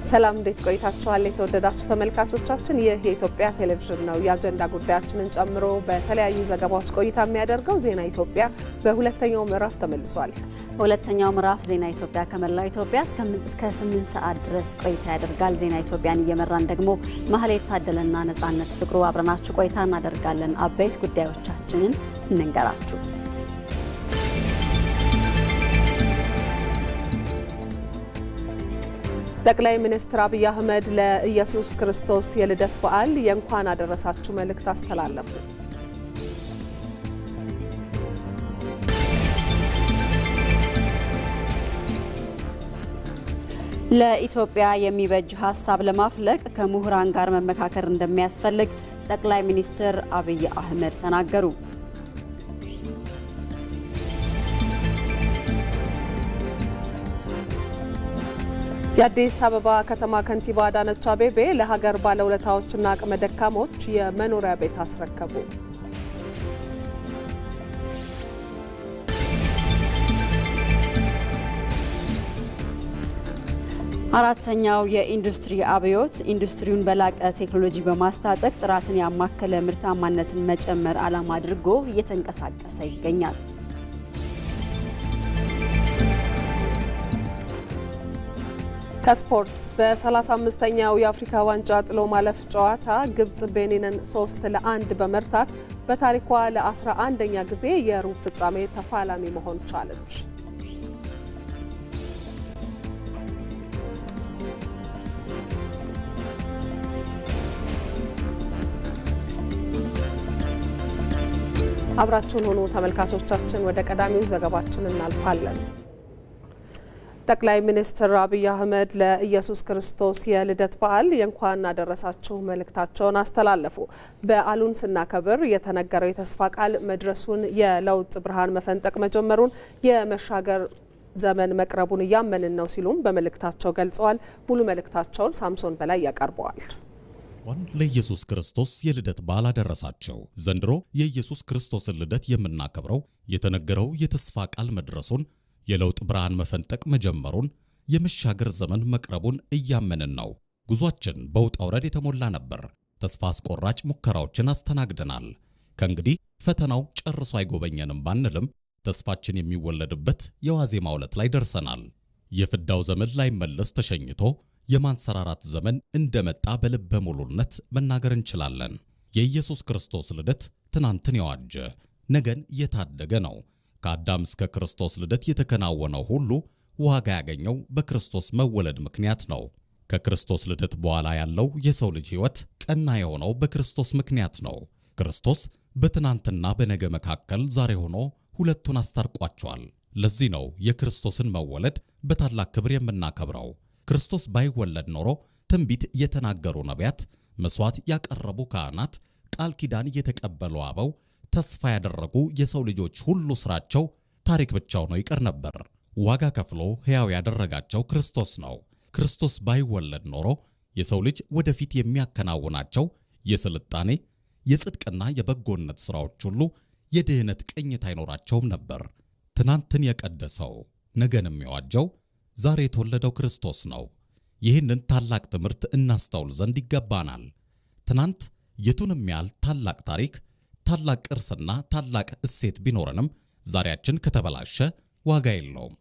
ሰላም እንዴት ቆይታችኋል? የተወደዳችሁ ተመልካቾቻችን ይህ የኢትዮጵያ ቴሌቪዥን ነው። የአጀንዳ ጉዳያችንን ጨምሮ በተለያዩ ዘገባዎች ቆይታ የሚያደርገው ዜና ኢትዮጵያ በሁለተኛው ምዕራፍ ተመልሷል። በሁለተኛው ምዕራፍ ዜና ኢትዮጵያ ከመላው ኢትዮጵያ እስከ 8 ሰዓት ድረስ ቆይታ ያደርጋል። ዜና ኢትዮጵያን እየመራን ደግሞ ማህሌት ታደለና ነጻነት ፍቅሩ አብረናችሁ ቆይታ እናደርጋለን። አበይት ጉዳዮቻችንን እንንገራችሁ። ጠቅላይ ሚኒስትር አብይ አህመድ ለኢየሱስ ክርስቶስ የልደት በዓል የእንኳን አደረሳችሁ መልእክት አስተላለፉ። ለኢትዮጵያ የሚበጅ ሀሳብ ለማፍለቅ ከምሁራን ጋር መመካከር እንደሚያስፈልግ ጠቅላይ ሚኒስትር አብይ አህመድ ተናገሩ። የአዲስ አበባ ከተማ ከንቲባ አዳነች አቤቤ ለሀገር ባለውለታዎችና አቅመ ደካሞች የመኖሪያ ቤት አስረከቡ። አራተኛው የኢንዱስትሪ አብዮት ኢንዱስትሪውን በላቀ ቴክኖሎጂ በማስታጠቅ ጥራትን ያማከለ ምርታማነትን መጨመር ዓላማ አድርጎ እየተንቀሳቀሰ ይገኛል። ከስፖርት በ35ኛው የአፍሪካ ዋንጫ ጥሎ ማለፍ ጨዋታ ግብጽ ቤኒንን 3-1 በመርታት በታሪኳ ለ11ኛ ጊዜ የሩብ ፍጻሜ ተፋላሚ መሆን ቻለች። አብራችሁን ሆኖ ተመልካቾቻችን ወደ ቀዳሚው ዘገባችን እናልፋለን። ጠቅላይ ሚኒስትር አብይ አህመድ ለኢየሱስ ክርስቶስ የልደት በዓል የእንኳን አደረሳችሁ መልእክታቸውን አስተላለፉ። በዓሉን ስናከብር የተነገረው የተስፋ ቃል መድረሱን፣ የለውጥ ብርሃን መፈንጠቅ መጀመሩን፣ የመሻገር ዘመን መቅረቡን እያመንን ነው ሲሉም በመልእክታቸው ገልጸዋል። ሙሉ መልእክታቸውን ሳምሶን በላይ ያቀርበዋል። እንኳን ለኢየሱስ ክርስቶስ የልደት በዓል አደረሳቸው። ዘንድሮ የኢየሱስ ክርስቶስን ልደት የምናከብረው የተነገረው የተስፋ ቃል መድረሱን፣ የለውጥ ብርሃን መፈንጠቅ መጀመሩን፣ የመሻገር ዘመን መቅረቡን እያመንን ነው። ጉዟችን በውጣ ውረድ የተሞላ ነበር። ተስፋ አስቆራጭ ሙከራዎችን አስተናግደናል። ከእንግዲህ ፈተናው ጨርሶ አይጎበኘንም ባንልም ተስፋችን የሚወለድበት የዋዜማው ዕለት ላይ ደርሰናል። የፍዳው ዘመን ላይመለስ ተሸኝቶ የማንሰራራት ዘመን እንደመጣ በልበ ሙሉነት መናገር እንችላለን። የኢየሱስ ክርስቶስ ልደት ትናንትን የዋጀ ነገን የታደገ ነው። ከአዳም እስከ ክርስቶስ ልደት የተከናወነው ሁሉ ዋጋ ያገኘው በክርስቶስ መወለድ ምክንያት ነው። ከክርስቶስ ልደት በኋላ ያለው የሰው ልጅ ሕይወት ቀና የሆነው በክርስቶስ ምክንያት ነው። ክርስቶስ በትናንትና በነገ መካከል ዛሬ ሆኖ ሁለቱን አስታርቋቸዋል። ለዚህ ነው የክርስቶስን መወለድ በታላቅ ክብር የምናከብረው። ክርስቶስ ባይወለድ ኖሮ ትንቢት የተናገሩ ነቢያት፣ መስዋዕት ያቀረቡ ካህናት፣ ቃል ኪዳን የተቀበሉ አበው፣ ተስፋ ያደረጉ የሰው ልጆች ሁሉ ስራቸው ታሪክ ብቻ ሆኖ ይቀር ነበር። ዋጋ ከፍሎ ሕያው ያደረጋቸው ክርስቶስ ነው። ክርስቶስ ባይወለድ ኖሮ የሰው ልጅ ወደፊት የሚያከናውናቸው የስልጣኔ የጽድቅና የበጎነት ስራዎች ሁሉ የድህነት ቅኝት አይኖራቸውም ነበር። ትናንትን የቀደሰው ነገንም የዋጀው ዛሬ የተወለደው ክርስቶስ ነው። ይህንን ታላቅ ትምህርት እናስተውል ዘንድ ይገባናል። ትናንት የቱንም ያህል ታላቅ ታሪክ፣ ታላቅ ቅርስና ታላቅ እሴት ቢኖረንም ዛሬያችን ከተበላሸ ዋጋ የለውም።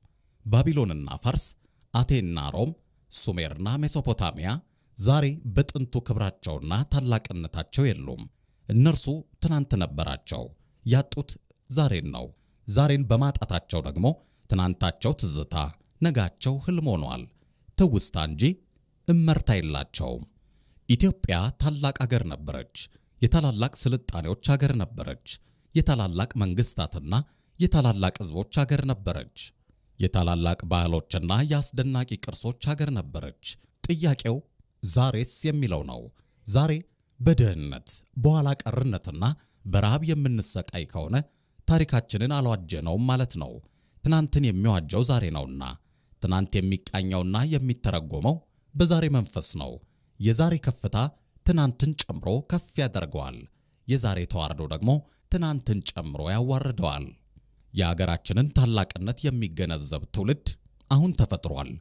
ባቢሎንና ፋርስ፣ አቴንና ሮም፣ ሱሜርና ሜሶፖታሚያ ዛሬ በጥንቱ ክብራቸውና ታላቅነታቸው የሉም። እነርሱ ትናንት ነበራቸው። ያጡት ዛሬን ነው። ዛሬን በማጣታቸው ደግሞ ትናንታቸው ትዝታ፣ ነጋቸው ህልም ሆኗል። ትውስታ እንጂ እመርታ የላቸውም። ኢትዮጵያ ታላቅ አገር ነበረች። የታላላቅ ስልጣኔዎች አገር ነበረች። የታላላቅ መንግስታትና የታላላቅ ህዝቦች አገር ነበረች። የታላላቅ ባህሎችና የአስደናቂ ቅርሶች አገር ነበረች። ጥያቄው ዛሬስ የሚለው ነው። ዛሬ በድህነት በኋላ ቀርነትና በረሃብ የምንሰቃይ ከሆነ ታሪካችንን አልዋጀነውም ማለት ነው። ትናንትን የሚዋጀው ዛሬ ነውና ትናንት የሚቃኘውና የሚተረጎመው በዛሬ መንፈስ ነው። የዛሬ ከፍታ ትናንትን ጨምሮ ከፍ ያደርገዋል። የዛሬ ተዋርዶ ደግሞ ትናንትን ጨምሮ ያዋርደዋል። የሀገራችንን ታላቅነት የሚገነዘብ ትውልድ አሁን ተፈጥሯል።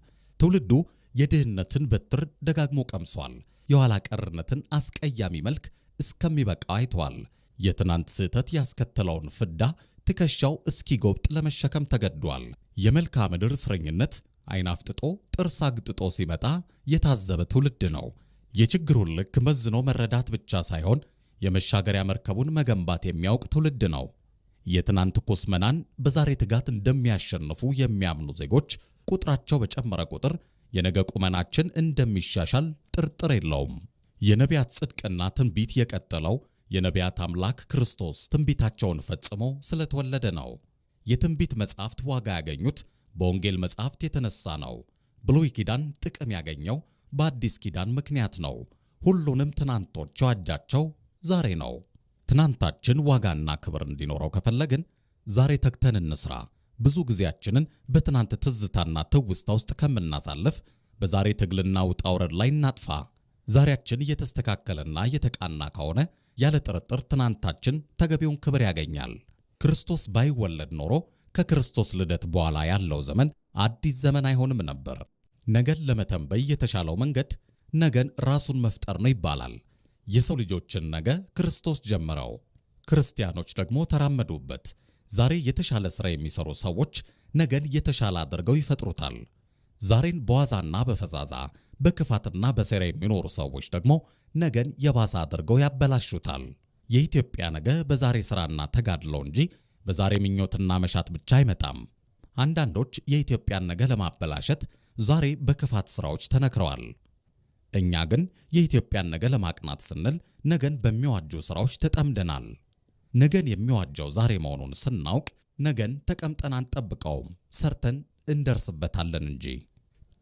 ትውልዱ የድህነትን በትር ደጋግሞ ቀምሷል። የኋላ ቀርነትን አስቀያሚ መልክ እስከሚበቃው አይቷል። የትናንት ስህተት ያስከተለውን ፍዳ ትከሻው እስኪጎብጥ ለመሸከም ተገዷል። የመልክዓ ምድር እስረኝነት አይን አፍጥጦ ጥርስ አግጥጦ ሲመጣ የታዘበ ትውልድ ነው። የችግሩን ልክ መዝኖ መረዳት ብቻ ሳይሆን የመሻገሪያ መርከቡን መገንባት የሚያውቅ ትውልድ ነው። የትናንት ኮስመናን በዛሬ ትጋት እንደሚያሸንፉ የሚያምኑ ዜጎች ቁጥራቸው በጨመረ ቁጥር የነገ ቁመናችን እንደሚሻሻል ጥርጥር የለውም። የነቢያት ጽድቅና ትንቢት የቀጠለው የነቢያት አምላክ ክርስቶስ ትንቢታቸውን ፈጽሞ ስለተወለደ ነው። የትንቢት መጻሕፍት ዋጋ ያገኙት በወንጌል መጻሕፍት የተነሳ ነው። ብሉይ ኪዳን ጥቅም ያገኘው በአዲስ ኪዳን ምክንያት ነው። ሁሉንም ትናንቶች ዋጃቸው ዛሬ ነው። ትናንታችን ዋጋና ክብር እንዲኖረው ከፈለግን ዛሬ ተግተን እንስራ። ብዙ ጊዜያችንን በትናንት ትዝታና ትውስታ ውስጥ ከምናሳልፍ በዛሬ ትግልና ውጣ ውረድ ላይ እናጥፋ። ዛሬያችን እየተስተካከለና እየተቃና ከሆነ ያለ ጥርጥር ትናንታችን ተገቢውን ክብር ያገኛል። ክርስቶስ ባይወለድ ኖሮ ከክርስቶስ ልደት በኋላ ያለው ዘመን አዲስ ዘመን አይሆንም ነበር። ነገን ለመተንበይ የተሻለው መንገድ ነገን ራሱን መፍጠር ነው ይባላል። የሰው ልጆችን ነገ ክርስቶስ ጀመረው፣ ክርስቲያኖች ደግሞ ተራመዱበት። ዛሬ የተሻለ ሥራ የሚሰሩ ሰዎች ነገን የተሻለ አድርገው ይፈጥሩታል። ዛሬን በዋዛና በፈዛዛ በክፋትና በሴራ የሚኖሩ ሰዎች ደግሞ ነገን የባሰ አድርገው ያበላሹታል። የኢትዮጵያ ነገ በዛሬ ሥራና ተጋድሎ እንጂ በዛሬ ምኞትና መሻት ብቻ አይመጣም። አንዳንዶች የኢትዮጵያን ነገ ለማበላሸት ዛሬ በክፋት ሥራዎች ተነክረዋል። እኛ ግን የኢትዮጵያን ነገ ለማቅናት ስንል ነገን በሚዋጁ ሥራዎች ተጠምደናል። ነገን የሚዋጀው ዛሬ መሆኑን ስናውቅ ነገን ተቀምጠን አንጠብቀውም፣ ሰርተን እንደርስበታለን እንጂ።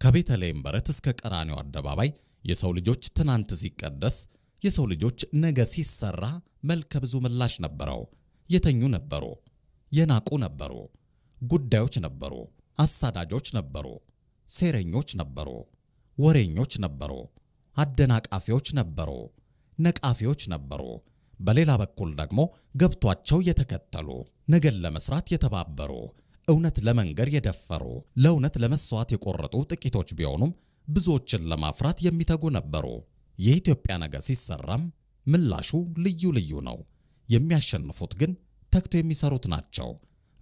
ከቤተልሔም በረት እስከ ቀራንዮ አደባባይ የሰው ልጆች ትናንት ሲቀደስ፣ የሰው ልጆች ነገ ሲሰራ መልከ ብዙ ምላሽ ነበረው። የተኙ ነበሩ፣ የናቁ ነበሩ፣ ጉዳዮች ነበሩ፣ አሳዳጆች ነበሩ፣ ሴረኞች ነበሩ፣ ወሬኞች ነበሩ፣ አደናቃፊዎች ነበሩ፣ ነቃፊዎች ነበሩ። በሌላ በኩል ደግሞ ገብቷቸው የተከተሉ፣ ነገን ለመስራት የተባበሩ፣ እውነት ለመንገር የደፈሩ፣ ለእውነት ለመስዋዕት የቆረጡ ጥቂቶች ቢሆኑም ብዙዎችን ለማፍራት የሚተጉ ነበሩ። የኢትዮጵያ ነገር ሲሰራም ምላሹ ልዩ ልዩ ነው። የሚያሸንፉት ግን ተግቶ የሚሰሩት ናቸው።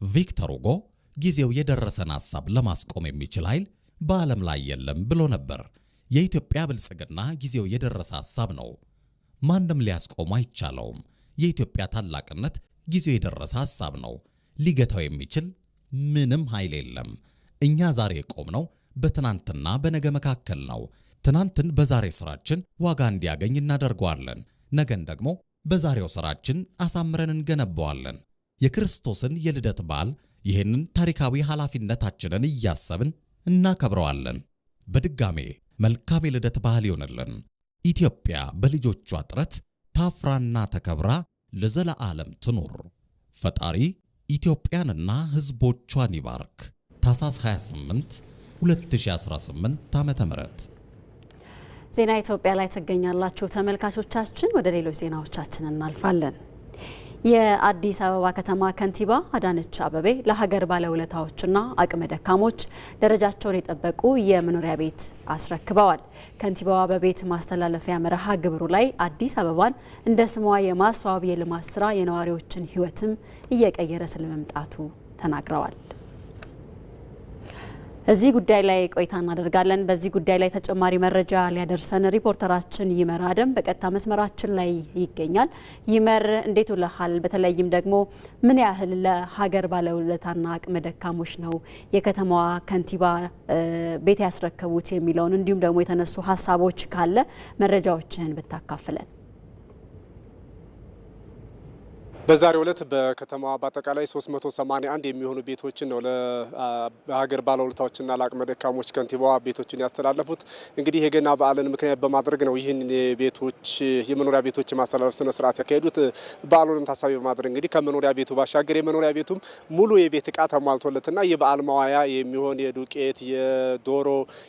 ቪክተር ሁጎ ጊዜው የደረሰን ሐሳብ ለማስቆም የሚችል ኃይል በዓለም ላይ የለም ብሎ ነበር። የኢትዮጵያ ብልጽግና ጊዜው የደረሰ ሐሳብ ነው። ማንም ሊያስቆም አይቻለውም። የኢትዮጵያ ታላቅነት ጊዜው የደረሰ ሐሳብ ነው። ሊገታው የሚችል ምንም ኃይል የለም። እኛ ዛሬ የቆምነው በትናንትና በነገ መካከል ነው። ትናንትን በዛሬ ሥራችን ዋጋ እንዲያገኝ እናደርገዋለን። ነገን ደግሞ በዛሬው ሥራችን አሳምረን እንገነባዋለን። የክርስቶስን የልደት በዓል ይህንን ታሪካዊ ኃላፊነታችንን እያሰብን እናከብረዋለን። በድጋሜ መልካም የልደት በዓል ይሆንልን። ኢትዮጵያ በልጆቿ ጥረት ታፍራና ተከብራ ለዘለዓለም ትኑር። ፈጣሪ ኢትዮጵያንና ሕዝቦቿን ይባርክ። ታኅሳስ 28 2018 ዓ.ም። ዜና ኢትዮጵያ ላይ ትገኛላችሁ ተመልካቾቻችን። ወደ ሌሎች ዜናዎቻችን እናልፋለን። የአዲስ አበባ ከተማ ከንቲባ አዳነች አቤቤ ለሀገር ባለውለታዎችና አቅመ ደካሞች ደረጃቸውን የጠበቁ የመኖሪያ ቤት አስረክበዋል። ከንቲባዋ በቤት ማስተላለፊያ መርሃ ግብሩ ላይ አዲስ አበባን እንደ ስሟ የማስዋብ የልማት ስራ የነዋሪዎችን ሕይወትም እየቀየረ ስለመምጣቱ ተናግረዋል። እዚህ ጉዳይ ላይ ቆይታ እናደርጋለን። በዚህ ጉዳይ ላይ ተጨማሪ መረጃ ሊያደርሰን ሪፖርተራችን ይመር አደም በቀጥታ መስመራችን ላይ ይገኛል። ይመር እንዴት ውለሃል? በተለይም ደግሞ ምን ያህል ለሀገር ባለውለታና አቅመ ደካሞች ነው የከተማዋ ከንቲባ ቤት ያስረከቡት የሚለውን እንዲሁም ደግሞ የተነሱ ሀሳቦች ካለ መረጃዎችን ብታካፍለን። በዛሬው ዕለት በከተማዋ በአጠቃላይ 381 የሚሆኑ ቤቶችን ነው ለሀገር ባለውለታዎችና ለአቅመ ደካሞች ከንቲባዋ ቤቶችን ያስተላለፉት። እንግዲህ የገና በዓልን ምክንያት በማድረግ ነው ይህን የመኖሪያ ቤቶች የማስተላለፍ ስነ ስርዓት ያካሄዱት። በዓሉንም ታሳቢ በማድረግ እንግዲህ ከመኖሪያ ቤቱ ባሻገር የመኖሪያ ቤቱም ሙሉ የቤት እቃ ተሟልቶለትና የበዓል መዋያ የሚሆን የዱቄት፣ የዶሮ፣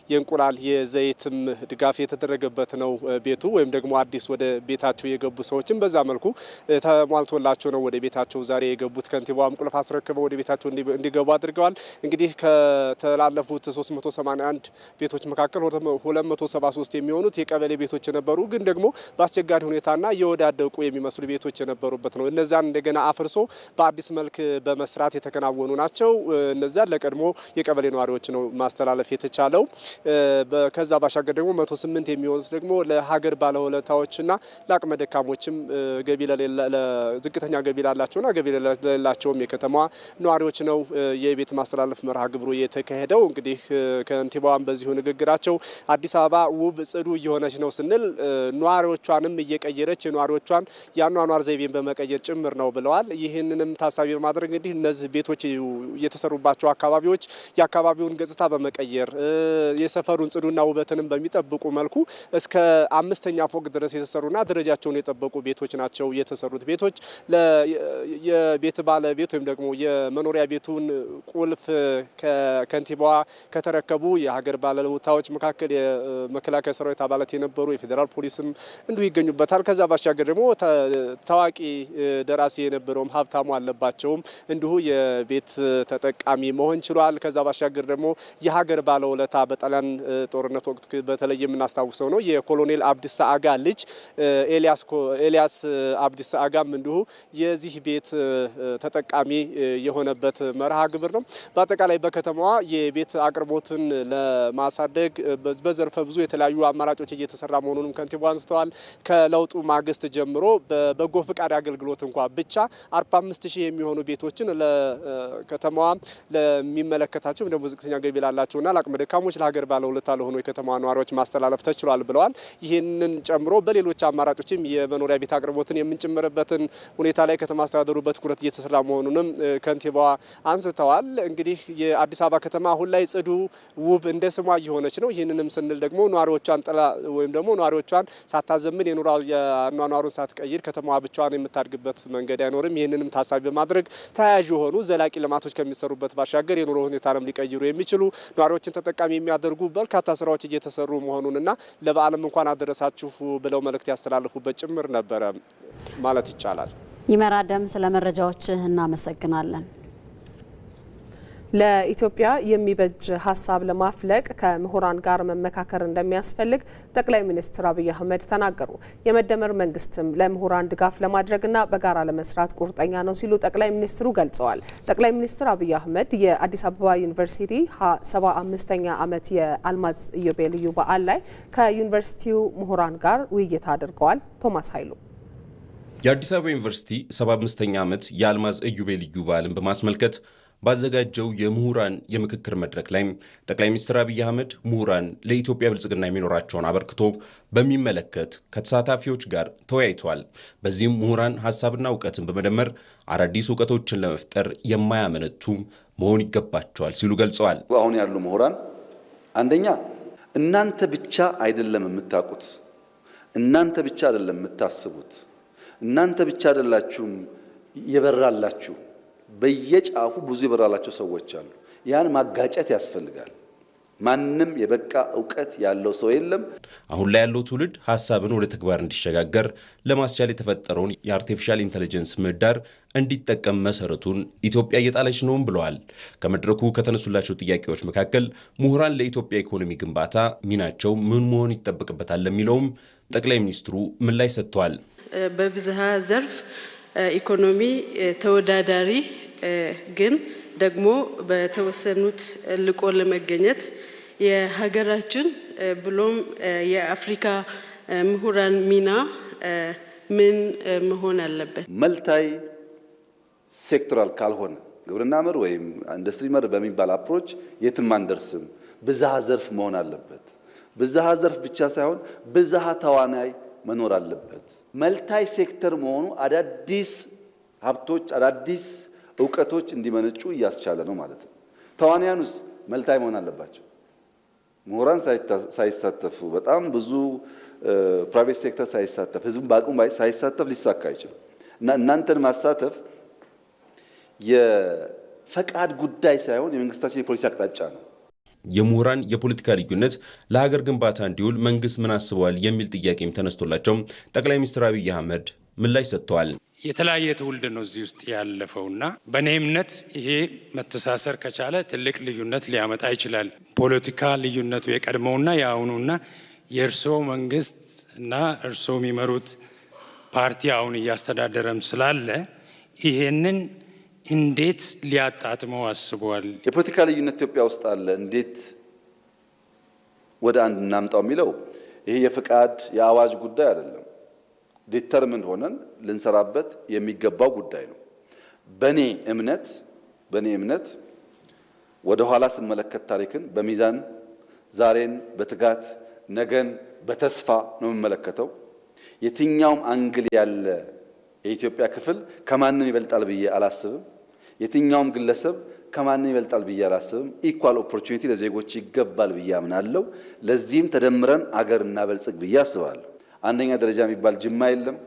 የእንቁላል፣ የዘይትም ድጋፍ የተደረገበት ነው ቤቱ። ወይም ደግሞ አዲስ ወደ ቤታቸው የገቡ ሰዎችም በዛ መልኩ ተሟልቶላቸው ተሰጥቷቸው ነው ወደ ቤታቸው ዛሬ የገቡት። ከንቲባዋም ቁልፍ አስረክበው ወደ ቤታቸው እንዲገቡ አድርገዋል። እንግዲህ ከተላለፉት 381 ቤቶች መካከል 273 የሚሆኑት የቀበሌ ቤቶች የነበሩ ግን ደግሞ በአስቸጋሪ ሁኔታና የወዳደቁ የሚመስሉ ቤቶች የነበሩበት ነው። እነዛን እንደገና አፍርሶ በአዲስ መልክ በመስራት የተከናወኑ ናቸው። እነዛን ለቀድሞ የቀበሌ ነዋሪዎች ነው ማስተላለፍ የተቻለው። ከዛ ባሻገር ደግሞ 108 የሚሆኑት ደግሞ ለሀገር ባለውለታዎችና ለአቅመ ደካሞችም ዝቅተኛ ገቢ ላላቸውና ገቢ ለሌላቸውም የከተማዋ ነዋሪዎች ነው የቤት ማስተላለፍ መርሃ ግብሩ የተካሄደው። እንግዲህ ከንቲባዋን በዚሁ ንግግራቸው አዲስ አበባ ውብ ጽዱ እየሆነች ነው ስንል ነዋሪዎቿንም እየቀየረች የነዋሪዎቿን የአኗኗር ዘይቤን በመቀየር ጭምር ነው ብለዋል። ይህንንም ታሳቢ በማድረግ እንግዲህ እነዚህ ቤቶች የተሰሩባቸው አካባቢዎች የአካባቢውን ገጽታ በመቀየር የሰፈሩን ጽዱና ውበትንም በሚጠብቁ መልኩ እስከ 5ኛ ፎቅ ድረስ የተሰሩና ደረጃቸውን የጠበቁ ቤቶች ናቸው የተሰሩት። ቤቶች የቤት ባለቤት ወይም ደግሞ የመኖሪያ ቤቱን ቁልፍ ከንቲባዋ ከተረከቡ የሀገር ባለውለታዎች መካከል የመከላከያ ሰራዊት አባላት የነበሩ የፌዴራል ፖሊስም እንዲሁ ይገኙበታል። ከዛ ባሻገር ደግሞ ታዋቂ ደራሲ የነበረውም ሀብታሙ አለባቸውም እንዲሁ የቤት ተጠቃሚ መሆን ችሏል። ከዛ ባሻገር ደግሞ የሀገር ባለውለታ በጣሊያን ጦርነት ወቅት በተለይ የምናስታውሰው ነው የኮሎኔል አብዲሳ አጋ ልጅ ኤልያስ አብዲሳ አጋም እንዲሁ የዚህ ቤት ተጠቃሚ የሆነበት መርሃ ግብር ነው። በአጠቃላይ በከተማዋ የቤት አቅርቦትን ለማሳደግ በዘርፈ ብዙ የተለያዩ አማራጮች እየተሰራ መሆኑንም ከንቲባው አንስተዋል። ከለውጡ ማግስት ጀምሮ በበጎ ፍቃድ አገልግሎት እንኳ ብቻ 45000 የሚሆኑ ቤቶችን ለከተማዋ ለሚመለከታቸው ደግሞ ዝቅተኛ ገቢ ላላቸውና ለአቅመ ደካሞች ለሀገር ባለውለታ ለሆኑ የከተማዋ ነዋሪዎች ማስተላለፍ ተችሏል ብለዋል። ይህንን ጨምሮ በሌሎች አማራጮችም የመኖሪያ ቤት አቅርቦትን የምንጨምርበትን ሁኔታ ላይ ከተማ አስተዳደሩ በትኩረት እየተሰራ መሆኑንም ከንቲባዋ አንስተዋል። እንግዲህ የአዲስ አበባ ከተማ አሁን ላይ ጽዱ፣ ውብ እንደ ስሟ እየሆነች ነው። ይህንንም ስንል ደግሞ ነዋሪዎቿን ጥላ ወይም ደግሞ ነዋሪዎቿን ሳታዘምን የኗኗሩን ሳትቀይር ከተማዋ ብቻዋን የምታድግበት መንገድ አይኖርም። ይህንንም ታሳቢ በማድረግ ተያያዥ የሆኑ ዘላቂ ልማቶች ከሚሰሩበት ባሻገር የኑሮ ሁኔታንም ሊቀይሩ የሚችሉ ነዋሪዎችን ተጠቃሚ የሚያደርጉ በርካታ ስራዎች እየተሰሩ መሆኑንና ለበዓልም እንኳን አደረሳችሁ ብለው መልእክት ያስተላልፉበት ጭምር ነበረ ማለት ይቻላል። ይመራ ደም ስለ መረጃዎች እናመሰግናለን። ለኢትዮጵያ የሚበጅ ሀሳብ ለማፍለቅ ከምሁራን ጋር መመካከር እንደሚያስፈልግ ጠቅላይ ሚኒስትር አብይ አህመድ ተናገሩ። የመደመር መንግስትም ለምሁራን ድጋፍ ለማድረግና በጋራ ለመስራት ቁርጠኛ ነው ሲሉ ጠቅላይ ሚኒስትሩ ገልጸዋል። ጠቅላይ ሚኒስትር አብይ አህመድ የአዲስ አበባ ዩኒቨርሲቲ 75ኛ ዓመት የአልማዝ ኢዮቤልዩ በዓል ላይ ከዩኒቨርሲቲው ምሁራን ጋር ውይይት አድርገዋል። ቶማስ ኃይሉ የአዲስ አበባ ዩኒቨርሲቲ 75ኛ ዓመት የአልማዝ ኢዮቤልዩ በዓልን በማስመልከት ባዘጋጀው የምሁራን የምክክር መድረክ ላይ ጠቅላይ ሚኒስትር አብይ አህመድ ምሁራን ለኢትዮጵያ ብልጽግና የሚኖራቸውን አበርክቶ በሚመለከት ከተሳታፊዎች ጋር ተወያይተዋል። በዚህም ምሁራን ሀሳብና እውቀትን በመደመር አዳዲስ እውቀቶችን ለመፍጠር የማያመነቱ መሆን ይገባቸዋል ሲሉ ገልጸዋል። አሁን ያሉ ምሁራን አንደኛ እናንተ ብቻ አይደለም የምታውቁት፣ እናንተ ብቻ አይደለም የምታስቡት፣ እናንተ ብቻ አይደላችሁም የበራላችሁ በየጫፉ ብዙ የበራላቸው ሰዎች አሉ። ያን ማጋጨት ያስፈልጋል። ማንም የበቃ እውቀት ያለው ሰው የለም። አሁን ላይ ያለው ትውልድ ሀሳብን ወደ ተግባር እንዲሸጋገር ለማስቻል የተፈጠረውን የአርቲፊሻል ኢንተለጀንስ ምህዳር እንዲጠቀም መሰረቱን ኢትዮጵያ እየጣለች ነውም ብለዋል። ከመድረኩ ከተነሱላቸው ጥያቄዎች መካከል ምሁራን ለኢትዮጵያ ኢኮኖሚ ግንባታ ሚናቸው ምን መሆን ይጠበቅበታል ለሚለውም ጠቅላይ ሚኒስትሩ ምላሽ ሰጥተዋል። በብዝሃ ዘርፍ ኢኮኖሚ ተወዳዳሪ ግን ደግሞ በተወሰኑት ልቆ ለመገኘት የሀገራችን ብሎም የአፍሪካ ምሁራን ሚና ምን መሆን አለበት? መልታይ ሴክቶራል ካልሆነ ግብርና መር ወይም ኢንዱስትሪ መር በሚባል አፕሮች የትም አንደርስም። ብዝሃ ዘርፍ መሆን አለበት። ብዝሃ ዘርፍ ብቻ ሳይሆን ብዝሃ ተዋናይ መኖር አለበት። መልታይ ሴክተር መሆኑ አዳዲስ ሀብቶች አዳዲስ እውቀቶች እንዲመነጩ እያስቻለ ነው ማለት ነው። ተዋናያኑስ መልታይ መሆን አለባቸው። ምሁራን ሳይሳተፉ በጣም ብዙ ፕራይቬት ሴክተር ሳይሳተፍ ህዝቡ በአቅሙ ሳይሳተፍ ሊሳካ አይችልም እና እናንተን ማሳተፍ የፈቃድ ጉዳይ ሳይሆን የመንግስታችን የፖሊሲ አቅጣጫ ነው። የምሁራን የፖለቲካ ልዩነት ለሀገር ግንባታ እንዲውል መንግስት ምን አስበዋል የሚል ጥያቄም ተነስቶላቸው ጠቅላይ ሚኒስትር አብይ አህመድ ምላሽ ሰጥተዋል። የተለያየ ትውልድ ነው እዚህ ውስጥ ያለፈውና በእኔ እምነት ይሄ መተሳሰር ከቻለ ትልቅ ልዩነት ሊያመጣ ይችላል። ፖለቲካ ልዩነቱ የቀድሞውና የአሁኑና የእርስዎ መንግስት እና እርስዎ የሚመሩት ፓርቲ አሁን እያስተዳደረም ስላለ ይሄንን እንዴት ሊያጣጥመው አስበዋል? የፖለቲካ ልዩነት ኢትዮጵያ ውስጥ አለ። እንዴት ወደ አንድ እናምጣው የሚለው ይሄ የፍቃድ የአዋጅ ጉዳይ አይደለም። ዲተርሚን ሆነን ልንሰራበት የሚገባው ጉዳይ ነው። በኔ እምነት ወደ ኋላ ስመለከት ታሪክን በሚዛን ዛሬን በትጋት ነገን በተስፋ ነው የምመለከተው። የትኛውም አንግል ያለ የኢትዮጵያ ክፍል ከማንም ይበልጣል ብዬ አላስብም። የትኛውም ግለሰብ ከማንም ይበልጣል ብዬ አላስብም። ኢኳል ኦፖርቹኒቲ ለዜጎች ይገባል ብዬ አምናለሁ። ለዚህም ተደምረን አገር እናበልጽግ ብዬ አስባለሁ። አንደኛ ደረጃ የሚባል ጅማ የለም።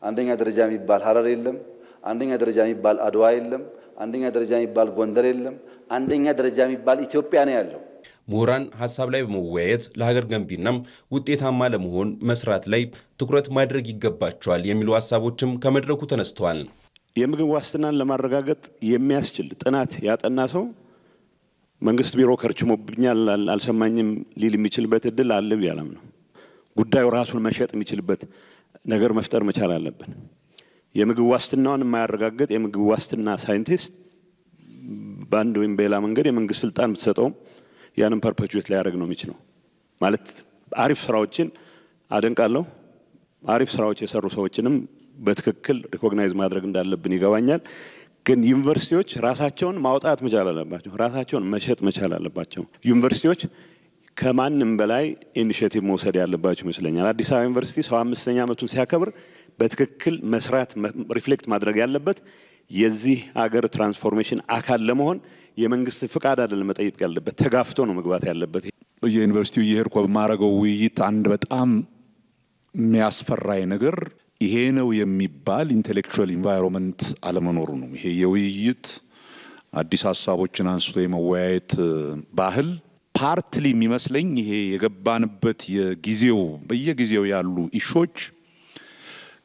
አንደኛ ደረጃ የሚባል ሐረር የለም። አንደኛ ደረጃ የሚባል አድዋ የለም። አንደኛ ደረጃ የሚባል ጎንደር የለም። አንደኛ ደረጃ የሚባል ኢትዮጵያ ነው ያለው። ምሁራን ሀሳብ ላይ በመወያየት ለሀገር ገንቢናም ውጤታማ ለመሆን መስራት ላይ ትኩረት ማድረግ ይገባቸዋል የሚሉ ሀሳቦችም ከመድረኩ ተነስተዋል። የምግብ ዋስትናን ለማረጋገጥ የሚያስችል ጥናት ያጠና ሰው መንግስት ቢሮ ከርችሞብኛል አልሰማኝም ሊል የሚችልበት እድል አለ ቢያለም ነው። ጉዳዩ ራሱን መሸጥ የሚችልበት ነገር መፍጠር መቻል አለብን። የምግብ ዋስትናውን የማያረጋግጥ የምግብ ዋስትና ሳይንቲስት በአንድ ወይም በሌላ መንገድ የመንግስት ስልጣን ብትሰጠውም ያንን ፐርፔቹዌት ሊያደርግ ነው የሚችለው። ማለት አሪፍ ስራዎችን አደንቃለሁ። አሪፍ ስራዎች የሰሩ ሰዎችንም በትክክል ሪኮግናይዝ ማድረግ እንዳለብን ይገባኛል። ግን ዩኒቨርሲቲዎች ራሳቸውን ማውጣት መቻል አለባቸው። ራሳቸውን መሸጥ መቻል አለባቸው። ዩኒቨርሲቲዎች ከማንም በላይ ኢኒሼቲቭ መውሰድ ያለባቸው ይመስለኛል። አዲስ አበባ ዩኒቨርሲቲ 75ኛ ዓመቱን ሲያከብር በትክክል መስራት ሪፍሌክት ማድረግ ያለበት የዚህ ሀገር ትራንስፎርሜሽን አካል ለመሆን የመንግስት ፍቃድ አይደለም መጠየቅ ያለበት፣ ተጋፍቶ ነው መግባት ያለበት። የዩኒቨርሲቲው እየሄድኩ በማረገው ውይይት አንድ በጣም የሚያስፈራኝ ነገር ይሄ ነው የሚባል ኢንቴሌክቹዋል ኢንቫይሮንመንት አለመኖሩ ነው። ይሄ የውይይት አዲስ ሀሳቦችን አንስቶ የመወያየት ባህል ፓርትሊ የሚመስለኝ ይሄ የገባንበት የጊዜው በየጊዜው ያሉ ኢሾች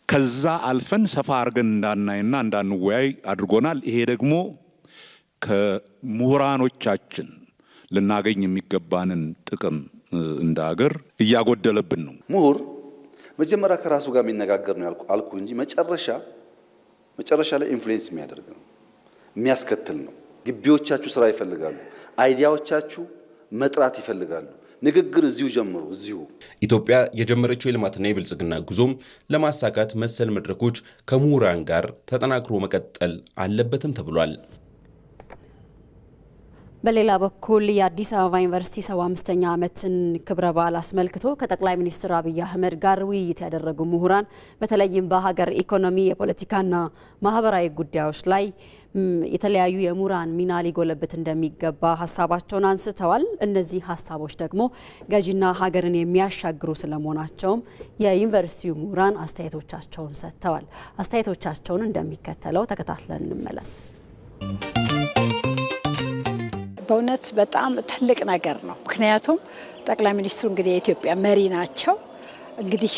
ከዛ አልፈን ሰፋ አድርገን እንዳናይና እንዳንወያይ አድርጎናል። ይሄ ደግሞ ከምሁራኖቻችን ልናገኝ የሚገባንን ጥቅም እንደ ሀገር እያጎደለብን ነው። ምሁር መጀመሪያ ከራሱ ጋር የሚነጋገር ነው አልኩ እንጂ መጨረሻ ላይ ኢንፍሉዌንስ የሚያደርግ ነው፣ የሚያስከትል ነው። ግቢዎቻችሁ ስራ ይፈልጋሉ። አይዲያዎቻችሁ መጥራት ይፈልጋሉ። ንግግር እዚሁ ጀምሩ። እዚሁ ኢትዮጵያ የጀመረችው የልማትና የብልጽግና ጉዞም ለማሳካት መሰል መድረኮች ከምሁራን ጋር ተጠናክሮ መቀጠል አለበትም ተብሏል። በሌላ በኩል የአዲስ አበባ ዩኒቨርሲቲ 75ኛ ዓመትን ክብረ በዓል አስመልክቶ ከጠቅላይ ሚኒስትር አብይ አህመድ ጋር ውይይት ያደረጉ ምሁራን በተለይም በሀገር ኢኮኖሚ፣ የፖለቲካና ማህበራዊ ጉዳዮች ላይ የተለያዩ የምሁራን ሚና ሊጎለበት እንደሚገባ ሀሳባቸውን አንስተዋል። እነዚህ ሀሳቦች ደግሞ ገዢና ሀገርን የሚያሻግሩ ስለመሆናቸውም የዩኒቨርሲቲው ምሁራን አስተያየቶቻቸውን ሰጥተዋል። አስተያየቶቻቸውን እንደሚከተለው ተከታትለን እንመለስ። በእውነት በጣም ትልቅ ነገር ነው። ምክንያቱም ጠቅላይ ሚኒስትሩ እንግዲህ የኢትዮጵያ መሪ ናቸው። እንግዲህ